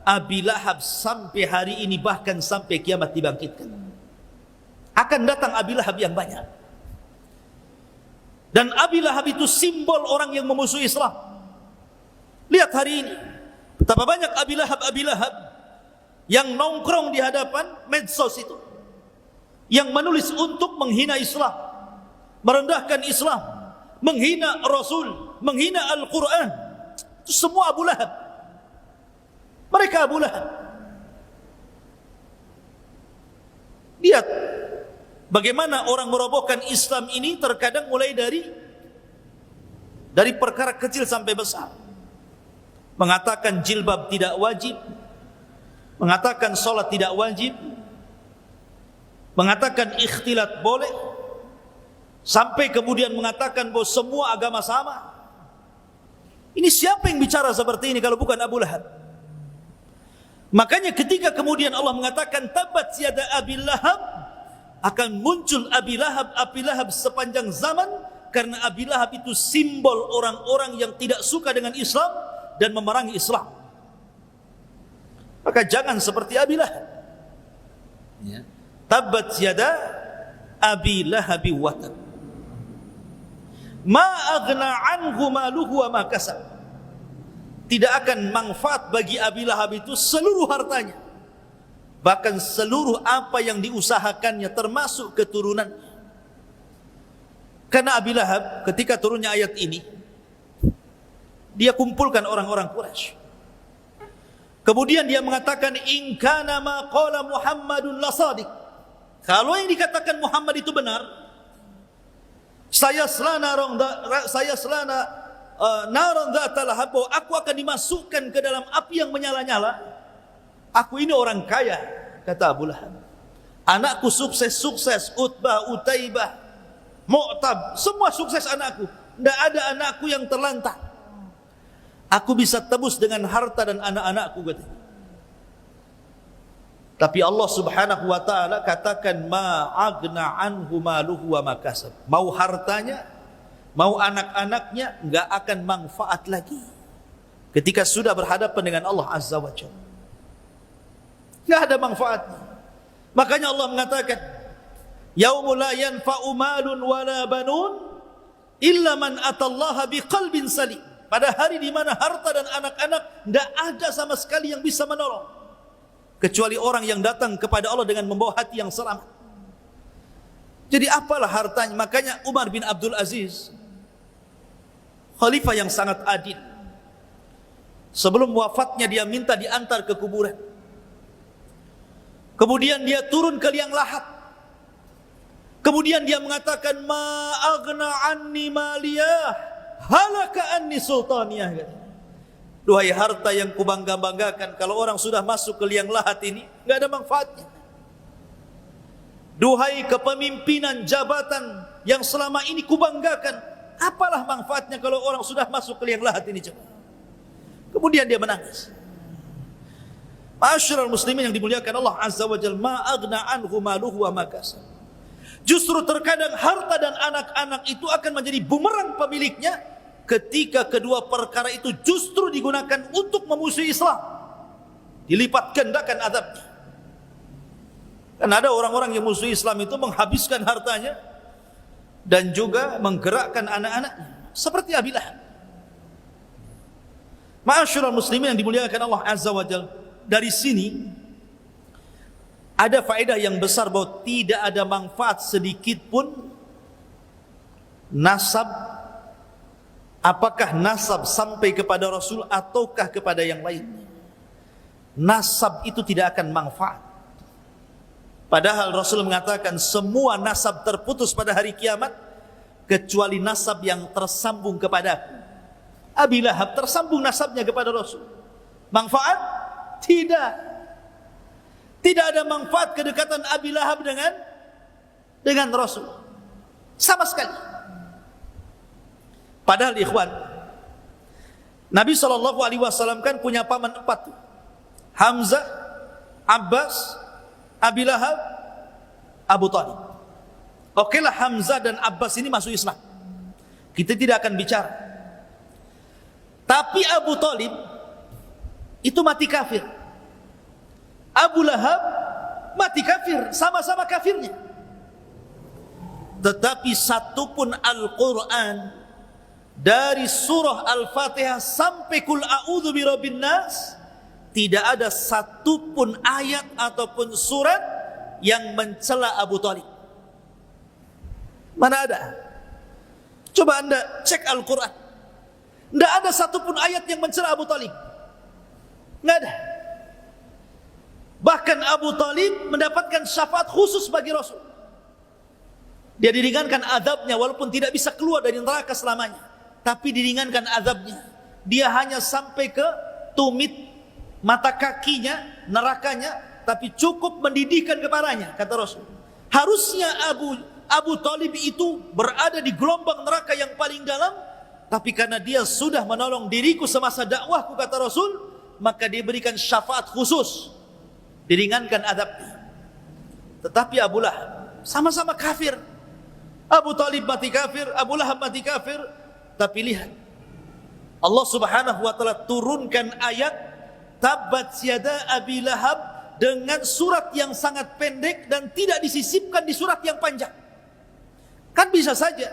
Abi Lahab sampai hari ini, bahkan sampai kiamat dibangkitkan, akan datang Abi Lahab yang banyak. Dan Abi Lahab itu simbol orang yang memusuhi Islam. Lihat hari ini betapa banyak Abi Lahab yang nongkrong di hadapan medsos itu, yang menulis untuk menghina Islam, merendahkan Islam, menghina Rasul, menghina Al-Quran. Itu semua Abu Lahab. Mereka Abu Lahab. Lihat bagaimana orang merobohkan Islam ini terkadang mulai dari perkara kecil sampai besar. Mengatakan jilbab tidak wajib, mengatakan solat tidak wajib, mengatakan ikhtilat boleh, sampai kemudian mengatakan bahwa semua agama sama. Ini siapa yang bicara seperti ini kalau bukan Abu Lahab? Makanya ketika kemudian Allah mengatakan tabat yada Abi Lahab, akan muncul Abi Lahab sepanjang zaman, karena Abi Lahab itu simbol orang-orang yang tidak suka dengan Islam dan memerangi Islam. Maka jangan seperti Abi Lahab. Ya. Tabat yada Abi Lahab wa tab. Ma aghna anhu maluhu wa ma kasab. Tidak akan manfaat bagi Abi Lahab itu seluruh hartanya, bahkan seluruh apa yang diusahakannya, termasuk keturunan. Karena Abi Lahab ketika turunnya ayat ini, dia kumpulkan orang-orang Quraisy. Kemudian dia mengatakan, in kana ma qala Muhammadun lasadiq. Kalau yang dikatakan Muhammad itu benar, saya selana naran dzatal lahab, aku akan dimasukkan ke dalam api yang menyala-nyala. Aku ini orang kaya, kata Abu Lahab. Anakku sukses, Utbah, Utaibah, Mu'tab, semua sukses anakku. Tidak ada anakku yang terlantar. Aku bisa tebus dengan harta dan anak-anakku, katanya. Tapi Allah Subhanahu wa taala katakan ma agna anhu maluhu wa ma kasab. Mau hartanya, mau anak-anaknya, enggak akan manfaat lagi ketika sudah berhadapan dengan Allah Azza wa Jalla. Enggak ada manfaatnya. Makanya Allah mengatakan, yaumul la yanfa'u malun wala banun illa man atallaha biqalbin salim. Pada hari di mana harta dan anak-anak tidak ada sama sekali yang bisa menolong, kecuali orang yang datang kepada Allah dengan membawa hati yang selamat. Jadi apalah hartanya? Makanya Umar bin Abdul Aziz, khalifah yang sangat adil, sebelum wafatnya dia minta diantar ke kuburan. Kemudian dia turun ke liang lahat. Kemudian dia mengatakan, ma aghna anni maliyah, halaka anni sultaniyah. Duhai harta yang kubangga-banggakan, kalau orang sudah masuk ke liang lahat ini, enggak ada manfaatnya. Duhai kepemimpinan jabatan yang selama ini kubanggakan, apalah manfaatnya kalau orang sudah masuk ke liang lahat ini, coba. Kemudian dia menangis. Ma'asyiral muslimin yang dimuliakan Allah Azza wa Jalla, ma aghna anhu maluhu wa ma kasab. Justru terkadang harta dan anak-anak itu akan menjadi bumerang pemiliknya ketika kedua perkara itu justru digunakan untuk memusuhi Islam. Dilipat gandakan azabnya. Dan ada orang-orang yang musuh Islam itu menghabiskan hartanya dan juga menggerakkan anak-anaknya, seperti Abi Lahab. Ma'asyiral muslimin yang dimuliakan Allah Azza wa Jalla, dari sini ada faedah yang besar bahwa tidak ada manfaat sedikit pun nasab, apakah nasab sampai kepada Rasul ataukah kepada yang lainnya. Nasab itu tidak akan manfaat. Padahal Rasul mengatakan semua nasab terputus pada hari kiamat kecuali nasab yang tersambung kepadaku. Abi Lahab tersambung nasabnya kepada Rasul. Manfaat? Tidak. Tidak ada manfaat kedekatan Abi Lahab dengan Rasul. Sama sekali. Padahal ikhwan, Nabi SAW kan punya paman 4. Hamzah, Abbas, Abi Lahab, Abu Talib. Okelah Hamzah dan Abbas ini masuk Islam. Kita tidak akan bicara. Tapi Abu Talib itu mati kafir. Abu Lahab mati kafir, sama-sama kafirnya. Tetapi satupun Al-Quran dari surah Al-Fatihah sampai Qul a'udzu birabbin nas, tidak ada satupun ayat ataupun surat yang mencela Abu Talib. Mana ada? Coba Anda cek Al-Quran. Tidak ada satupun ayat yang mencela Abu Talib. Tidak ada. Bahkan Abu Talib mendapatkan syafaat khusus bagi Rasul. Dia diringankan azabnya walaupun tidak bisa keluar dari neraka selamanya. Tapi diringankan azabnya. Dia hanya sampai ke tumit mata kakinya, nerakanya, tapi cukup mendidihkan kepalanya, kata Rasul. Harusnya Abu Talib itu berada di gelombang neraka yang paling dalam, tapi karena dia sudah menolong diriku semasa dakwahku, kata Rasul, maka diberikan syafaat khusus, diringankan azabnya. Tetapi Abu Lahab sama-sama kafir. Abu Talib mati kafir, Abu Lahab mati kafir. Tapi lihat, Allah Subhanahu wa taala turunkan ayat Tabbat yada Abi Lahab dengan surat yang sangat pendek dan tidak disisipkan di surat yang panjang. Kan bisa saja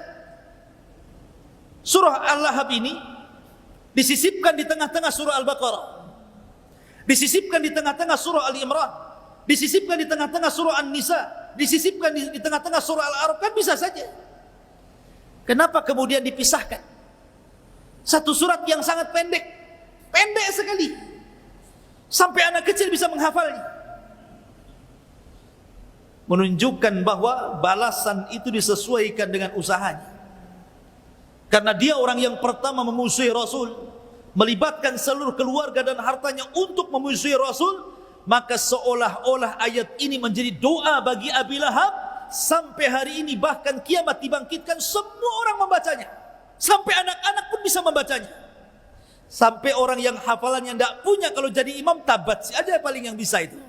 surah Al-Lahab ini disisipkan di tengah-tengah surah Al-Baqarah, disisipkan di tengah-tengah surah Al-Imran, disisipkan di tengah-tengah surah An-Nisa, disisipkan di tengah-tengah surah Al-A'raf, kan bisa saja. Kenapa kemudian dipisahkan? Satu surat yang sangat pendek, pendek sekali, sampai anak kecil bisa menghafalnya. Menunjukkan bahwa balasan itu disesuaikan dengan usahanya. Karena dia orang yang pertama memusuhi Rasul, melibatkan seluruh keluarga dan hartanya untuk memusuhi Rasul, maka seolah-olah ayat ini menjadi doa bagi Abi Lahab. Sampai hari ini bahkan kiamat dibangkitkan, semua orang membacanya. Sampai anak-anak pun bisa membacanya. Sampai orang yang hafalannya tidak punya, kalau jadi imam tabat aja paling yang bisa itu.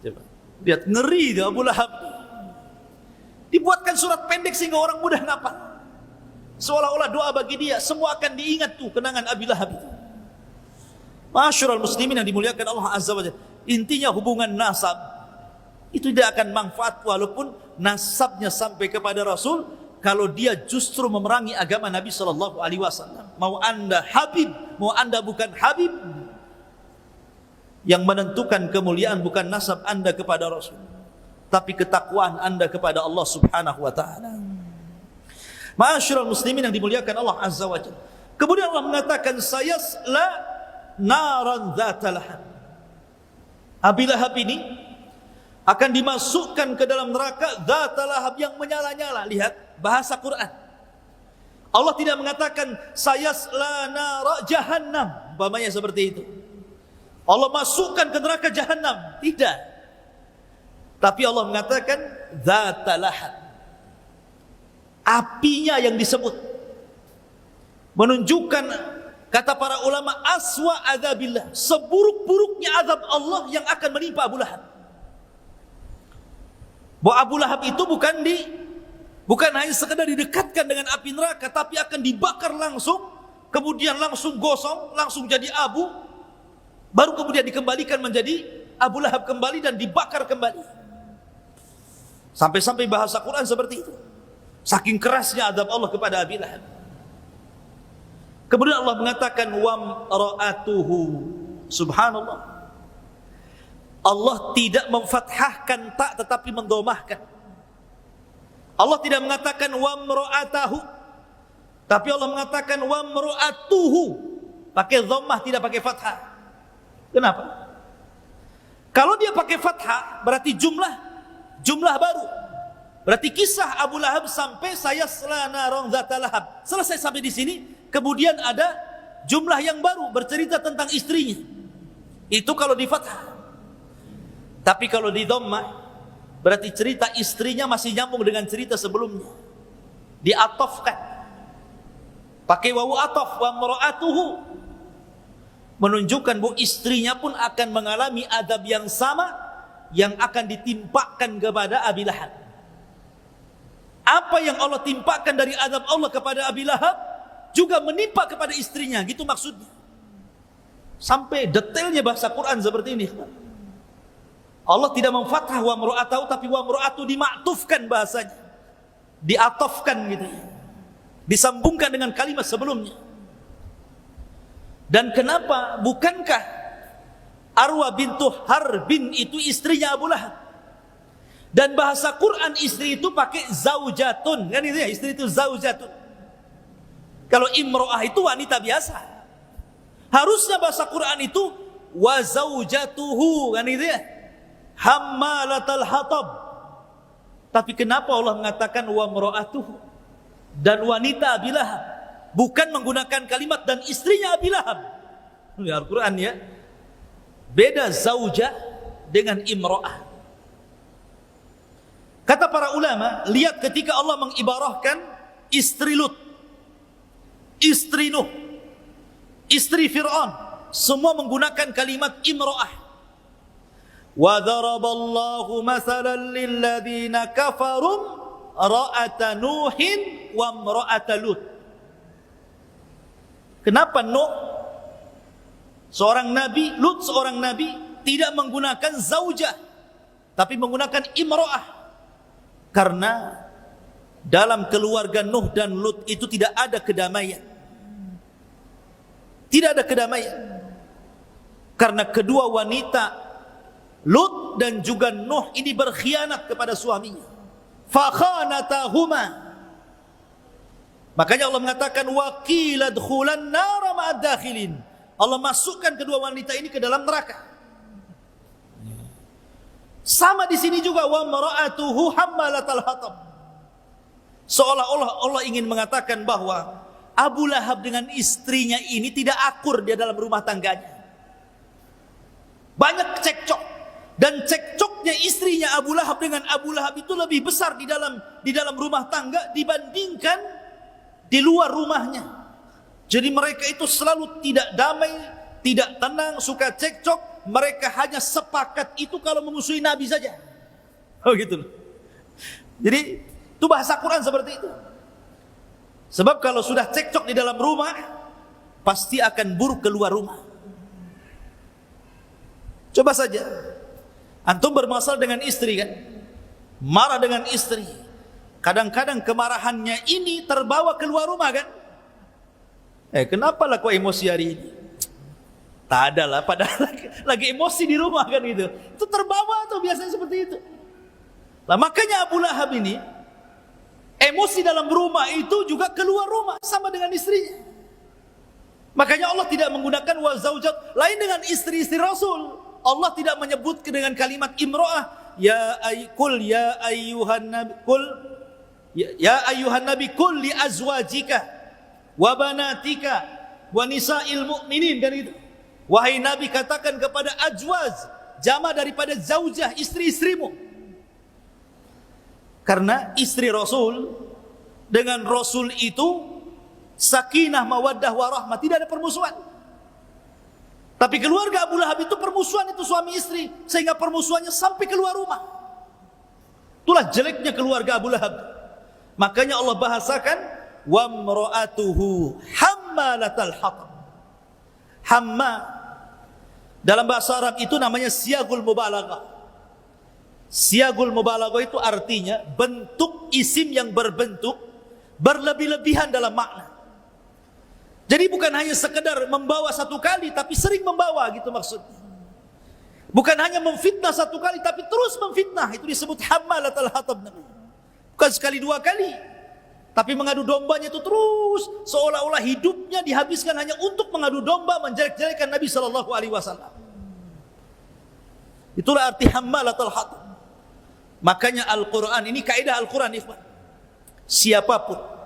Coba lihat, ngeri itu Abu Lahab. Dibuatkan surat pendek sehingga orang mudah ngapal. Seolah-olah doa bagi dia, semua akan diingat tuh kenangan Abi Lahab itu. Masyarul muslimin yang dimuliakan Allah Azza wa Jalla. Intinya hubungan nasab itu tidak akan manfaat walaupun nasabnya sampai kepada Rasul, kalau dia justru memerangi agama Nabi sallallahu alaihi wasallam. Mau Anda Habib, mau Anda bukan Habib, yang menentukan kemuliaan bukan nasab Anda kepada Rasul, tapi ketakwaan Anda kepada Allah Subhanahu wa taala. Ma'asyiral muslimin yang dimuliakan Allah Azza wa Jalla. Kemudian Allah mengatakan sayasla naran dzatal lahab. Abi Lahab ini akan dimasukkan ke dalam neraka dzatal lahab yang menyala-nyala. Lihat bahasa Quran. Allah tidak mengatakan sayasla nar jahannam, umpamanya seperti itu. Allah masukkan ke neraka jahannam, tidak. Tapi Allah mengatakan dzatal lahab. Apinya yang disebut menunjukkan, kata para ulama, aswa adzabillah, seburuk-buruknya azab Allah yang akan menimpa Abu Lahab. Bahwa Abu Lahab itu bukan hanya sekedar didekatkan dengan api neraka, tapi akan dibakar langsung, kemudian langsung gosong, langsung jadi abu, baru kemudian dikembalikan menjadi Abu Lahab kembali dan dibakar kembali. Sampai-sampai bahasa Quran seperti itu. Saking kerasnya azab Allah kepada Abi Lahab. Kemudian Allah mengatakan wamra'atuhu. Subhanallah. Allah tidak memfathahkan tak tetapi mendomahkan. Allah tidak mengatakan wamra'atahu, tapi Allah mengatakan wamra'atuhu, pakai dhammah, tidak pakai fathah. Kenapa? Kalau dia pakai fathah berarti jumlah baru. Berarti kisah Abu Lahab sampai sayasla naran dzatal lahab selesai sampai di sini. Kemudian ada jumlah yang baru bercerita tentang istrinya. Itu kalau di fathah. Tapi kalau di dhammah, Berarti cerita istrinya masih nyambung dengan cerita sebelumnya. Diatofkan. Pakai wawu atof, wa mra'atuhu. Menunjukkan bahwa istrinya pun akan mengalami adab yang sama yang akan ditimpakan kepada Abi Lahab. Apa yang Allah timpakan dari adab Allah kepada Abi Lahab juga menimpa kepada istrinya, gitu maksudnya. Sampai detailnya bahasa Quran seperti ini. Allah tidak memfathah wa mra'atahu, tapi wa mra'atu dimaktufkan bahasanya. Diatofkan gitu. Disambungkan dengan kalimat sebelumnya. Dan kenapa? Bukankah Arwa bintu Harbin itu istrinya Abu Lahab? Dan bahasa Quran istri itu pakai zaujatun, kan itu ya, istri itu zaujatun. Kalau imro'ah itu wanita biasa. Harusnya bahasa Quran itu wa zaujatuhu, kan itu ya, hammalatal hatab. Tapi kenapa Allah mengatakan wa mra'atuhu dan wanita Abi Lahab, bukan menggunakan kalimat dan istrinya Abi Lahab? Ini Al-Quran ya. Beda zauja dengan imro'ah. Kata para ulama, lihat ketika Allah mengibarahkan istri Lut, istri Nuh, istri Fir'aun, semua menggunakan kalimat imro'ah. Wa daraballahu mathalan lilladzina kafarum ra'ata Nuhin wa imra'ata Lut. Kenapa Nuh seorang nabi, Lut seorang nabi, tidak menggunakan zaujah tapi menggunakan imro'ah? Karena dalam keluarga Nuh dan Lut itu tidak ada kedamaian. Tidak ada kedamaian. Karena kedua wanita Lut dan juga Nuh ini berkhianat kepada suaminya. Fakhanatahuma. Makanya Allah mengatakan wa qila dkhulan nar ma'ad dakhilin. Allah masukkan kedua wanita ini ke dalam neraka. Sama di sini juga wa mara'atuhu hammalatal hatab. Seolah-olah Allah ingin mengatakan bahwa Abu Lahab dengan istrinya ini tidak akur dia dalam rumah tangganya. Banyak cekcok, dan cekcoknya istrinya Abu Lahab dengan Abu Lahab itu lebih besar di dalam rumah tangga dibandingkan di luar rumahnya. Jadi mereka itu selalu tidak damai, tidak tenang, suka cekcok. Mereka hanya sepakat itu kalau memusuhi Nabi saja. Oh gitu. Jadi itu bahasa Quran seperti itu. Sebab kalau sudah cekcok di dalam rumah, pasti akan buruk keluar rumah. Coba saja antum bermasalah dengan istri kan, marah dengan istri. Kadang-kadang kemarahannya ini terbawa keluar rumah kan. Kenapa lah kau emosi hari ini? Tak ada lah, padahal lagi emosi di rumah kan gitu. Itu terbawa tuh biasanya seperti itu. Lah makanya Abu Lahab ini emosi dalam rumah itu juga keluar rumah sama dengan istrinya. Makanya Allah tidak menggunakan wa zaujat lain dengan istri-istri Rasul. Allah tidak menyebut dengan kalimat imro'ah. Ya ayyuhan nabi kul ya ayyuhan nabi kul li azwajika wa banatika wa nisa'il mu'minin, dan itu. Wahai Nabi, katakan kepada ajwaz, jama daripada zaujah, istri-istrimu. Karena istri Rasul dengan Rasul itu sakinah, mawaddah, warahmah, tidak ada permusuhan. Tapi keluarga Abu Lahab itu permusuhan, itu suami istri, sehingga permusuhannya sampai keluar rumah. Itulah jeleknya keluarga Abu Lahab. Makanya Allah bahasakan wa mra'atuhu hammalatal hatab. Hamma dalam bahasa Arab itu namanya siyagul mubalaghah. Siyagul mubalaghah itu artinya bentuk isim yang berbentuk berlebih-lebihan dalam makna. Jadi bukan hanya sekedar membawa satu kali, tapi sering membawa gitu maksudnya. Bukan hanya memfitnah satu kali, tapi terus memfitnah. Itu disebut hammalatul hatab. Bukan sekali dua kali, tapi mengadu dombanya itu terus, seolah-olah hidupnya dihabiskan hanya untuk mengadu domba, menjelek-jelekan Nabi SAW. Itulah arti hammalatul hatab. Makanya Al-Quran, ini kaidah Al-Quran, ikhwan. Siapapun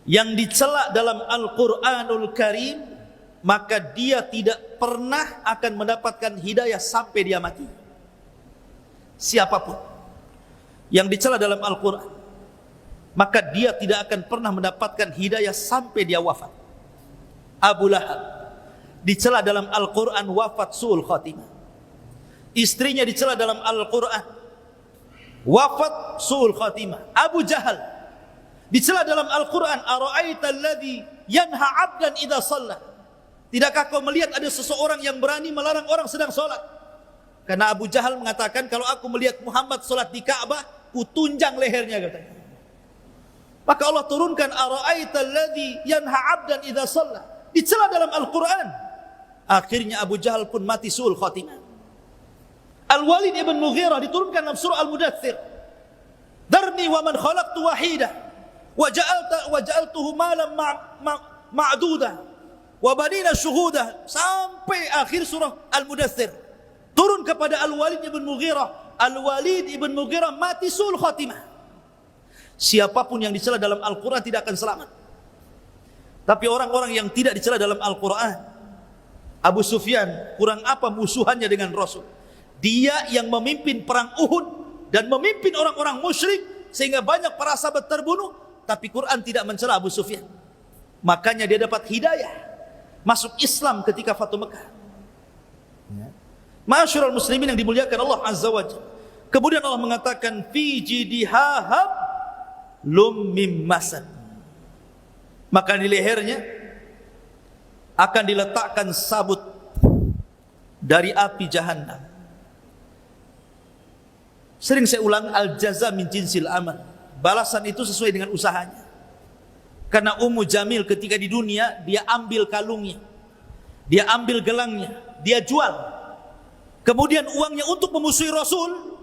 yang dicela dalam Al-Quranul Karim, maka dia tidak pernah akan mendapatkan hidayah sampai dia mati. siapapun yang dicela dalam Al-Quran, maka dia tidak akan pernah mendapatkan hidayah sampai dia wafat. Abu Lahab dicela dalam Al-Quran, wafat su'ul khatimah. Istrinya dicela dalam Al-Quran, wafat su'ul khatimah. Abu Jahal dicela dalam Al-Quran, ara'aita alladhi yanha 'abdan idza shalla. Tidakkah kau melihat ada seseorang yang berani melarang orang sedang sholat? Karena Abu Jahal mengatakan, kalau aku melihat Muhammad sholat di Ka'bah, kutunjang lehernya, katanya. Maka Allah turunkan ara'aita alladhi yanha 'abdan idza shalla, dicela dalam Al-Quran. Akhirnya Abu Jahal pun mati su'ul khatimah. Al-Walid ibn Mughirah diturunkan dalam surah Al-Mudaththir, darni wa man khalaqtu wahida wa ja'altuhu malam ma'duda wa banina syuhuda, sampai akhir surah Al-Mudaththir turun kepada Al-Walid ibn Mughirah. Al-Walid ibn Mughirah mati su'ul khatimah. Siapapun yang dicela dalam Al-Quran tidak akan selamat. Tapi orang-orang yang tidak dicela dalam Al-Quran, Abu Sufyan kurang apa musuhannya dengan Rasul? Dia yang memimpin perang Uhud dan memimpin orang-orang musyrik sehingga banyak para sahabat terbunuh, tapi Quran tidak mencela Abu Sufyan. Makanya dia dapat hidayah masuk Islam ketika Fatu Mekah. Ma'asyiral muslimin yang dimuliakan Allah Azza wa Jalla. Kemudian Allah mengatakan fi jidihahab lum mim masad. Maka di lehernya akan diletakkan sabut dari api Jahannam. Sering saya ulang, al-jaza min jinsil amal. Balasan itu sesuai dengan usahanya. Karena Ummu Jamil ketika di dunia, dia ambil kalungnya, dia ambil gelangnya, dia jual. Kemudian uangnya untuk memusuhi Rasul.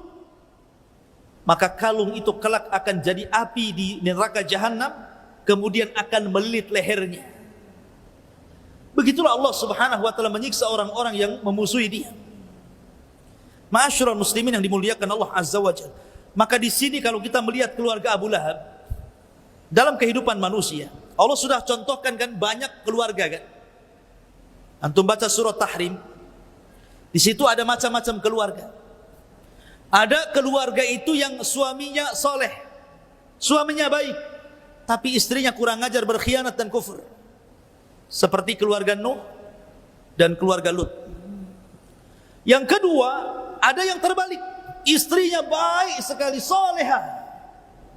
Maka kalung itu kelak akan jadi api di neraka Jahannam, kemudian akan melilit lehernya. Begitulah Allah Subhanahu wa taala menyiksa orang-orang yang memusuhi dia. Ma'asyiral muslimin yang dimuliakan Allah Azza wa Jalla. Maka di sini kalau kita melihat keluarga Abu Lahab dalam kehidupan manusia, Allah sudah contohkan kan banyak keluarga kan. Antum baca surah Tahrim, di situ ada macam-macam keluarga. Ada keluarga itu yang suaminya soleh, suaminya baik, tapi istrinya kurang ajar, berkhianat dan kufur. Seperti keluarga Nuh dan keluarga Lut. Yang kedua, ada yang terbalik, istrinya baik sekali, solehah,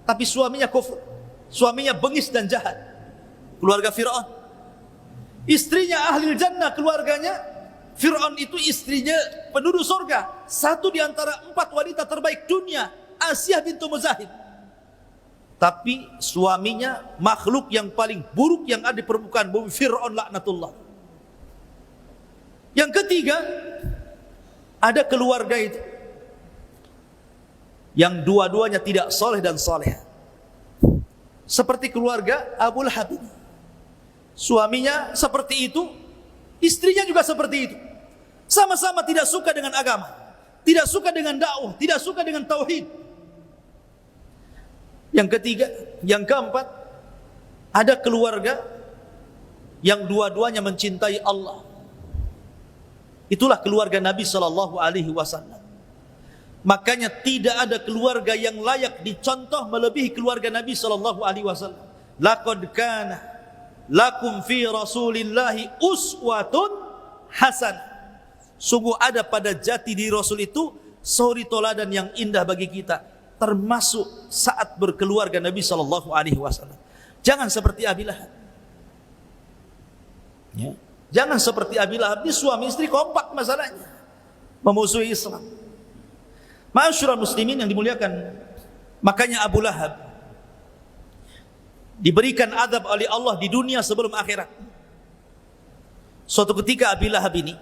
tapi suaminya kufur, suaminya bengis dan jahat. Keluarga Fir'aun, istrinya ahli jannah, keluarganya Fir'aun itu istrinya penduduk surga, satu di antara 4 wanita terbaik dunia, Asyah bintu Muzahib. Tapi suaminya makhluk yang paling buruk yang ada di permukaan bumi, Fir'aun laknatullah. Yang ketiga, ada keluarga itu yang dua-duanya tidak soleh dan soleh, seperti keluarga Abu Lahab. Suaminya seperti itu, istrinya juga seperti itu. Sama-sama tidak suka dengan agama, tidak suka dengan dakwah, tidak suka dengan tauhid. Yang ketiga, yang keempat, ada keluarga yang dua-duanya mencintai Allah. Itulah keluarga Nabi SAW. Makanya tidak ada keluarga yang layak dicontoh melebihi keluarga Nabi SAW. Laqad kana lakum fi Rasulillahi uswatun hasanah. Sungguh ada pada jati diri Rasul itu suri toladan yang indah bagi kita, termasuk saat berkeluarga Nabi SAW. Jangan seperti Abi Lahab. Ya. Jangan seperti Abi Lahab, dia suami istri kompak masalahnya, memusuhi Islam. Ma'asyiral muslimin yang dimuliakan, makanya Abu Lahab diberikan azab oleh Allah di dunia sebelum akhirat. Suatu ketika Abi Lahab ini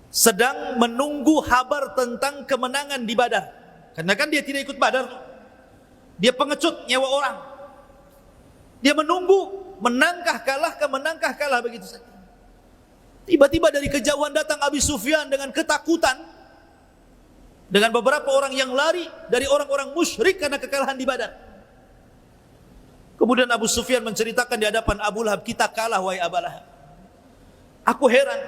sedang menunggu kabar tentang kemenangan di Badar. Karena kan dia tidak ikut Badar, dia pengecut, nyewa orang. Dia menunggu, menangkah kalah begitu saja. Tiba-tiba dari kejauhan datang Abi Sufyan dengan ketakutan, dengan beberapa orang yang lari dari orang-orang musyrik karena kekalahan di Badar. Kemudian Abu Sufyan menceritakan di hadapan Abu Lahab, kita kalah wahai Abu Lahab. Aku heran,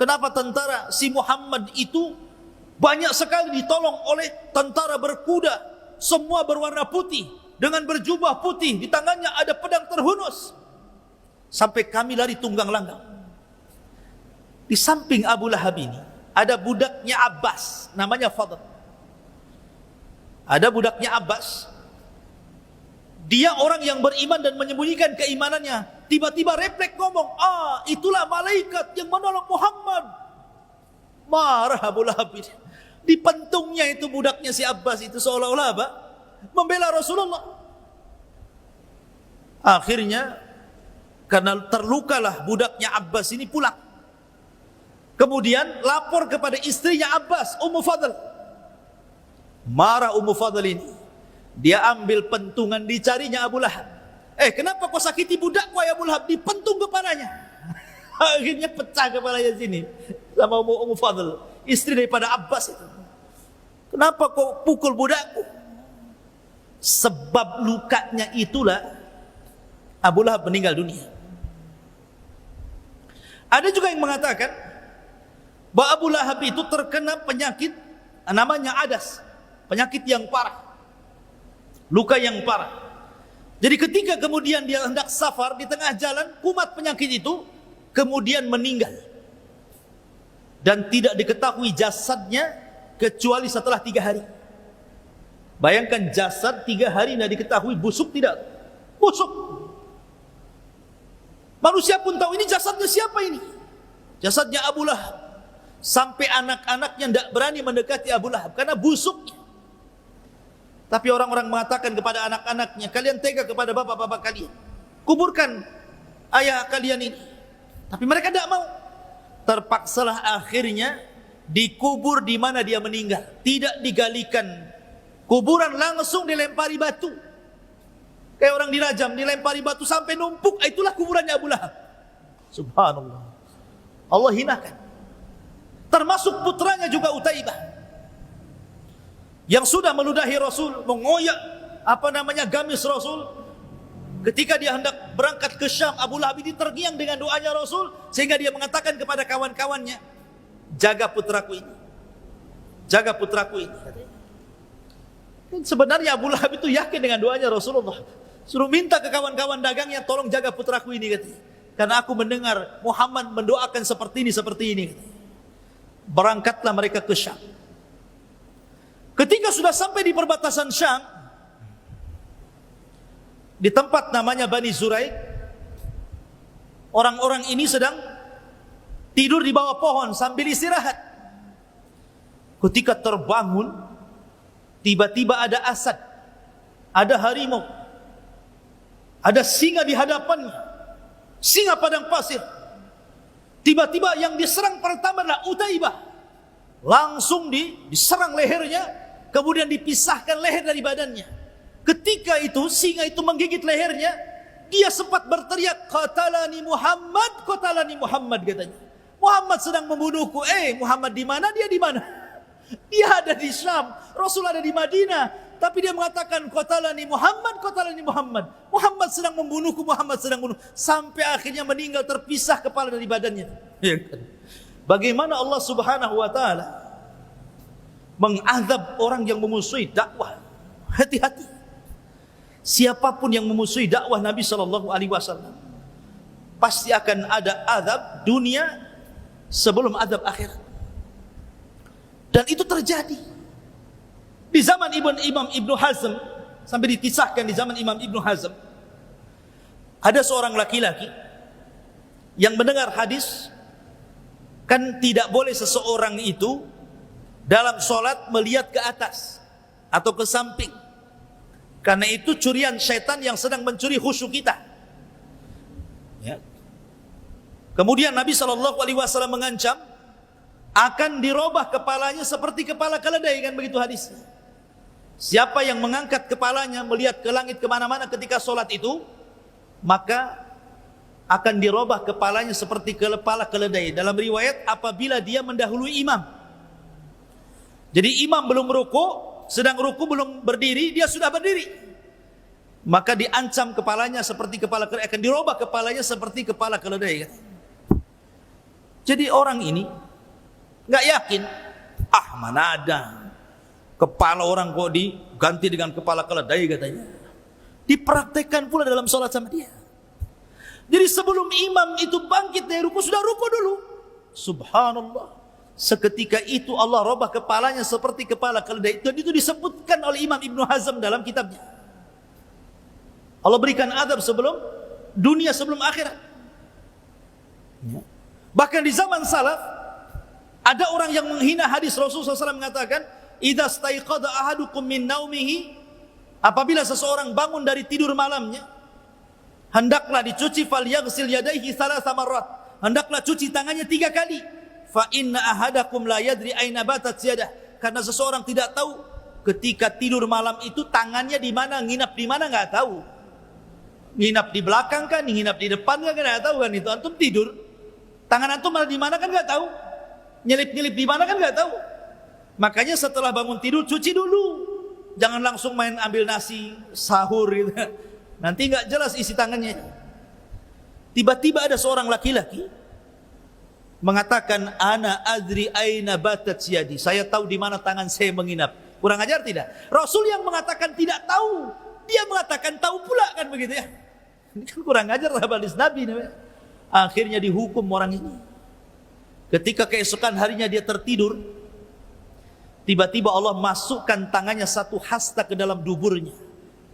kenapa tentara si Muhammad itu Banyak sekali ditolong oleh tentara berkuda, semua berwarna putih, dengan berjubah putih, di tangannya ada pedang terhunus. Sampai kami lari tunggang langgang. Di samping Abu Lahab ini ada budaknya Abbas, namanya Fadl. Ada budaknya Abbas. Dia orang yang beriman dan menyembunyikan keimanannya. Tiba-tiba refleks ngomong, itulah malaikat yang menolong Muhammad. Marah Abu Lahab ini. Di pentungnya itu budaknya si Abbas itu seolah-olah apa? Membela Rasulullah. Akhirnya karena terlukalah budaknya Abbas ini pulang. Kemudian lapor kepada istrinya Abbas, Ummu Fadl. Marah Ummu Fadl ini. Dia ambil pentungan, dicarinya Abu Lahab. Kenapa kau sakiti budakku ya Abu Lahab? Dipentung kepalanya. Akhirnya pecah kepalanya sini sama Ummu Fadl, istri daripada Abbas itu. Kenapa kau pukul budakku? Sebab lukanya itulah Abu Lahab meninggal dunia. Ada juga yang mengatakan bahwa Abu Lahab itu terkena penyakit namanya adas, penyakit yang parah, luka yang parah. Jadi ketika kemudian dia hendak safar, di tengah jalan kumat penyakit itu, kemudian meninggal. Dan tidak diketahui jasadnya kecuali setelah 3 hari. Bayangkan jasad 3 hari tidak diketahui busuk tidak? Busuk. Manusia pun tahu ini jasadnya siapa ini? Jasadnya Abu Lahab. Sampai anak-anaknya tidak berani mendekati Abu Lahab karena busuknya. Tapi orang-orang mengatakan kepada anak-anaknya, kalian tega kepada bapak-bapak kalian, kuburkan ayah kalian ini. Tapi mereka tidak mau. Terpaksalah akhirnya dikubur di mana dia meninggal. Tidak digalikan kuburan, langsung dilempari batu. Kayak orang dirajam, dilempari batu sampai numpuk. Itulah kuburannya Abu Lahab. Subhanallah. Allah hinakan. Termasuk putranya juga Utaibah, yang sudah meludahi Rasul, mengoyak gamis Rasul. Ketika dia hendak berangkat ke Syam, Abu Lahab ini terngiang dengan doanya Rasul, sehingga dia mengatakan kepada kawan-kawannya, jaga putraku ini, jaga putraku ini. Dan sebenarnya Abu Lahab itu yakin dengan doanya Rasulullah. Suruh minta ke kawan-kawan dagangnya, tolong jaga putraku ini, katanya. Karena aku mendengar Muhammad mendoakan seperti ini, seperti ini. Berangkatlah mereka ke Syam. Ketika sudah sampai di perbatasan Syam, di tempat namanya Bani Zuraik, orang-orang ini sedang tidur di bawah pohon sambil istirahat. Ketika terbangun, tiba-tiba ada asad, ada harimau, ada singa di hadapannya, singa padang pasir. Tiba-tiba yang diserang pertama adalah Utaibah. Langsung diserang lehernya, kemudian dipisahkan leher dari badannya. Ketika itu singa itu menggigit lehernya, dia sempat berteriak, qatalani Muhammad, qatalani Muhammad, katanya. Muhammad sedang membunuhku. Muhammad di mana? Dia di mana? Dia ada di Syam, Rasul ada di Madinah. Tapi dia mengatakan qatalani Muhammad, qatalani Muhammad. Muhammad sedang membunuhku, Muhammad sedang membunuh. Sampai akhirnya meninggal, terpisah kepala dari badannya. Ya kan? Bagaimana Allah Subhanahu wa taala mengazab orang yang memusuhi dakwah. Hati-hati. Siapapun yang memusuhi dakwah Nabi sallallahu alaihi wasallam, pasti akan ada azab dunia sebelum azab akhirat. Dan itu terjadi di zaman Imam Ibnu Hazm, sampai dikisahkan di zaman Imam Ibnu Hazm, ada seorang laki-laki yang mendengar hadis, kan tidak boleh seseorang itu dalam sholat melihat ke atas atau ke samping, karena itu curian syaitan yang sedang mencuri khusyuk kita. Ya. Kemudian Nabi SAW mengancam akan dirobah kepalanya seperti kepala keledai, kan begitu hadisnya. Siapa yang mengangkat kepalanya melihat ke langit kemana-mana ketika sholat itu, maka akan dirobah kepalanya seperti kepala keledai. Dalam riwayat, apabila dia mendahului imam. Jadi imam belum ruku, sedang ruku belum berdiri, dia sudah berdiri, maka diancam kepalanya seperti kepala keledai, akan dirobah kepalanya seperti kepala keledai. Jadi orang ini nggak yakin Ah, mana ada kepala orang kok diganti dengan kepala keledai katanya. Dipraktekkan pula dalam sholat sama dia. Jadi sebelum imam itu bangkit dari ruku, sudah ruku dulu. Subhanallah. Seketika itu Allah robah kepalanya seperti kepala keledai. Dan itu disebutkan oleh Imam Ibnu Hazm dalam kitabnya. Allah berikan azab sebelum dunia, sebelum akhirat. Bahkan di zaman salaf ada orang yang menghina hadis Rasulullah SAW mengatakan, "Idza staiqadha ahadukum min naumihi," apabila seseorang bangun dari tidur malamnya, hendaklah dicuci, falyaghsil yadayhi thalatha marrat, hendaklah cuci tangannya 3 kali. Fa inna ahadakum la yadri aina batat yadah, karena seseorang tidak tahu ketika tidur malam itu tangannya di mana, nginap di mana enggak tahu. Nginap di belakang kan, nginap di depan kan enggak tahu kan, itu antum tidur. Tangan antum malah di mana kan enggak tahu. Nyelip-nyelip di mana kan enggak tahu. Makanya setelah bangun tidur cuci dulu. Jangan langsung main ambil nasi, sahur gitu. Nanti enggak jelas isi tangannya. Tiba-tiba ada seorang laki-laki mengatakan, "Ana adri aina batat yadi." Saya tahu di mana tangan saya menginap. Kurang ajar tidak? Rasul yang mengatakan tidak tahu, dia mengatakan tahu pula, kan begitu ya? Ini kan kurang ajar hadis Nabi. Akhirnya dihukum orang ini. Ketika keesokan harinya dia tertidur, tiba-tiba Allah masukkan tangannya satu hasta ke dalam duburnya.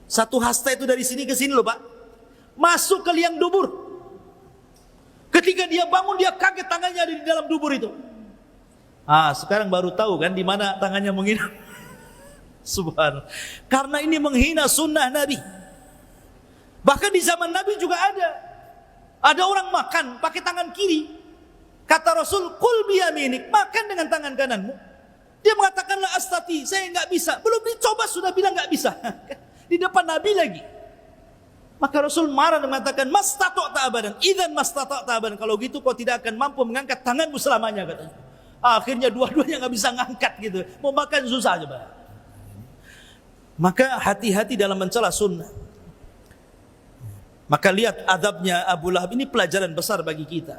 Satu hasta itu dari sini ke sini loh Pak, masuk ke liang dubur. Ketika dia bangun, dia kaget tangannya ada di dalam dubur itu. Sekarang baru tahu kan di mana tangannya menginap. Subhanallah. Karena ini menghina sunnah Nabi. Bahkan di zaman Nabi juga ada. Ada orang makan pakai tangan kiri. Kata Rasul, "Kul biyaminik," makan dengan tangan kananmu. Dia mengatakan, "La astati," saya enggak bisa. Belum dicoba sudah bilang enggak bisa. Di depan Nabi lagi. Maka Rasul marah dan mengatakan, "Mastata'ta abadan, idzan mastata'ta abadan." Kalau gitu kau tidak akan mampu mengangkat tanganmu selamanya, katanya. Akhirnya dua-duanya enggak bisa ngangkat gitu. Mau makan susah coba. Maka hati-hati dalam mencela sunnah. Maka lihat adabnya Abu Lahab, ini pelajaran besar bagi kita.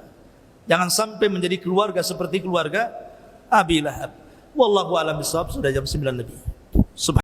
Jangan sampai menjadi keluarga seperti keluarga Abi Lahab. Wallahu a'lam bishawab. Sudah jam 9 lebih.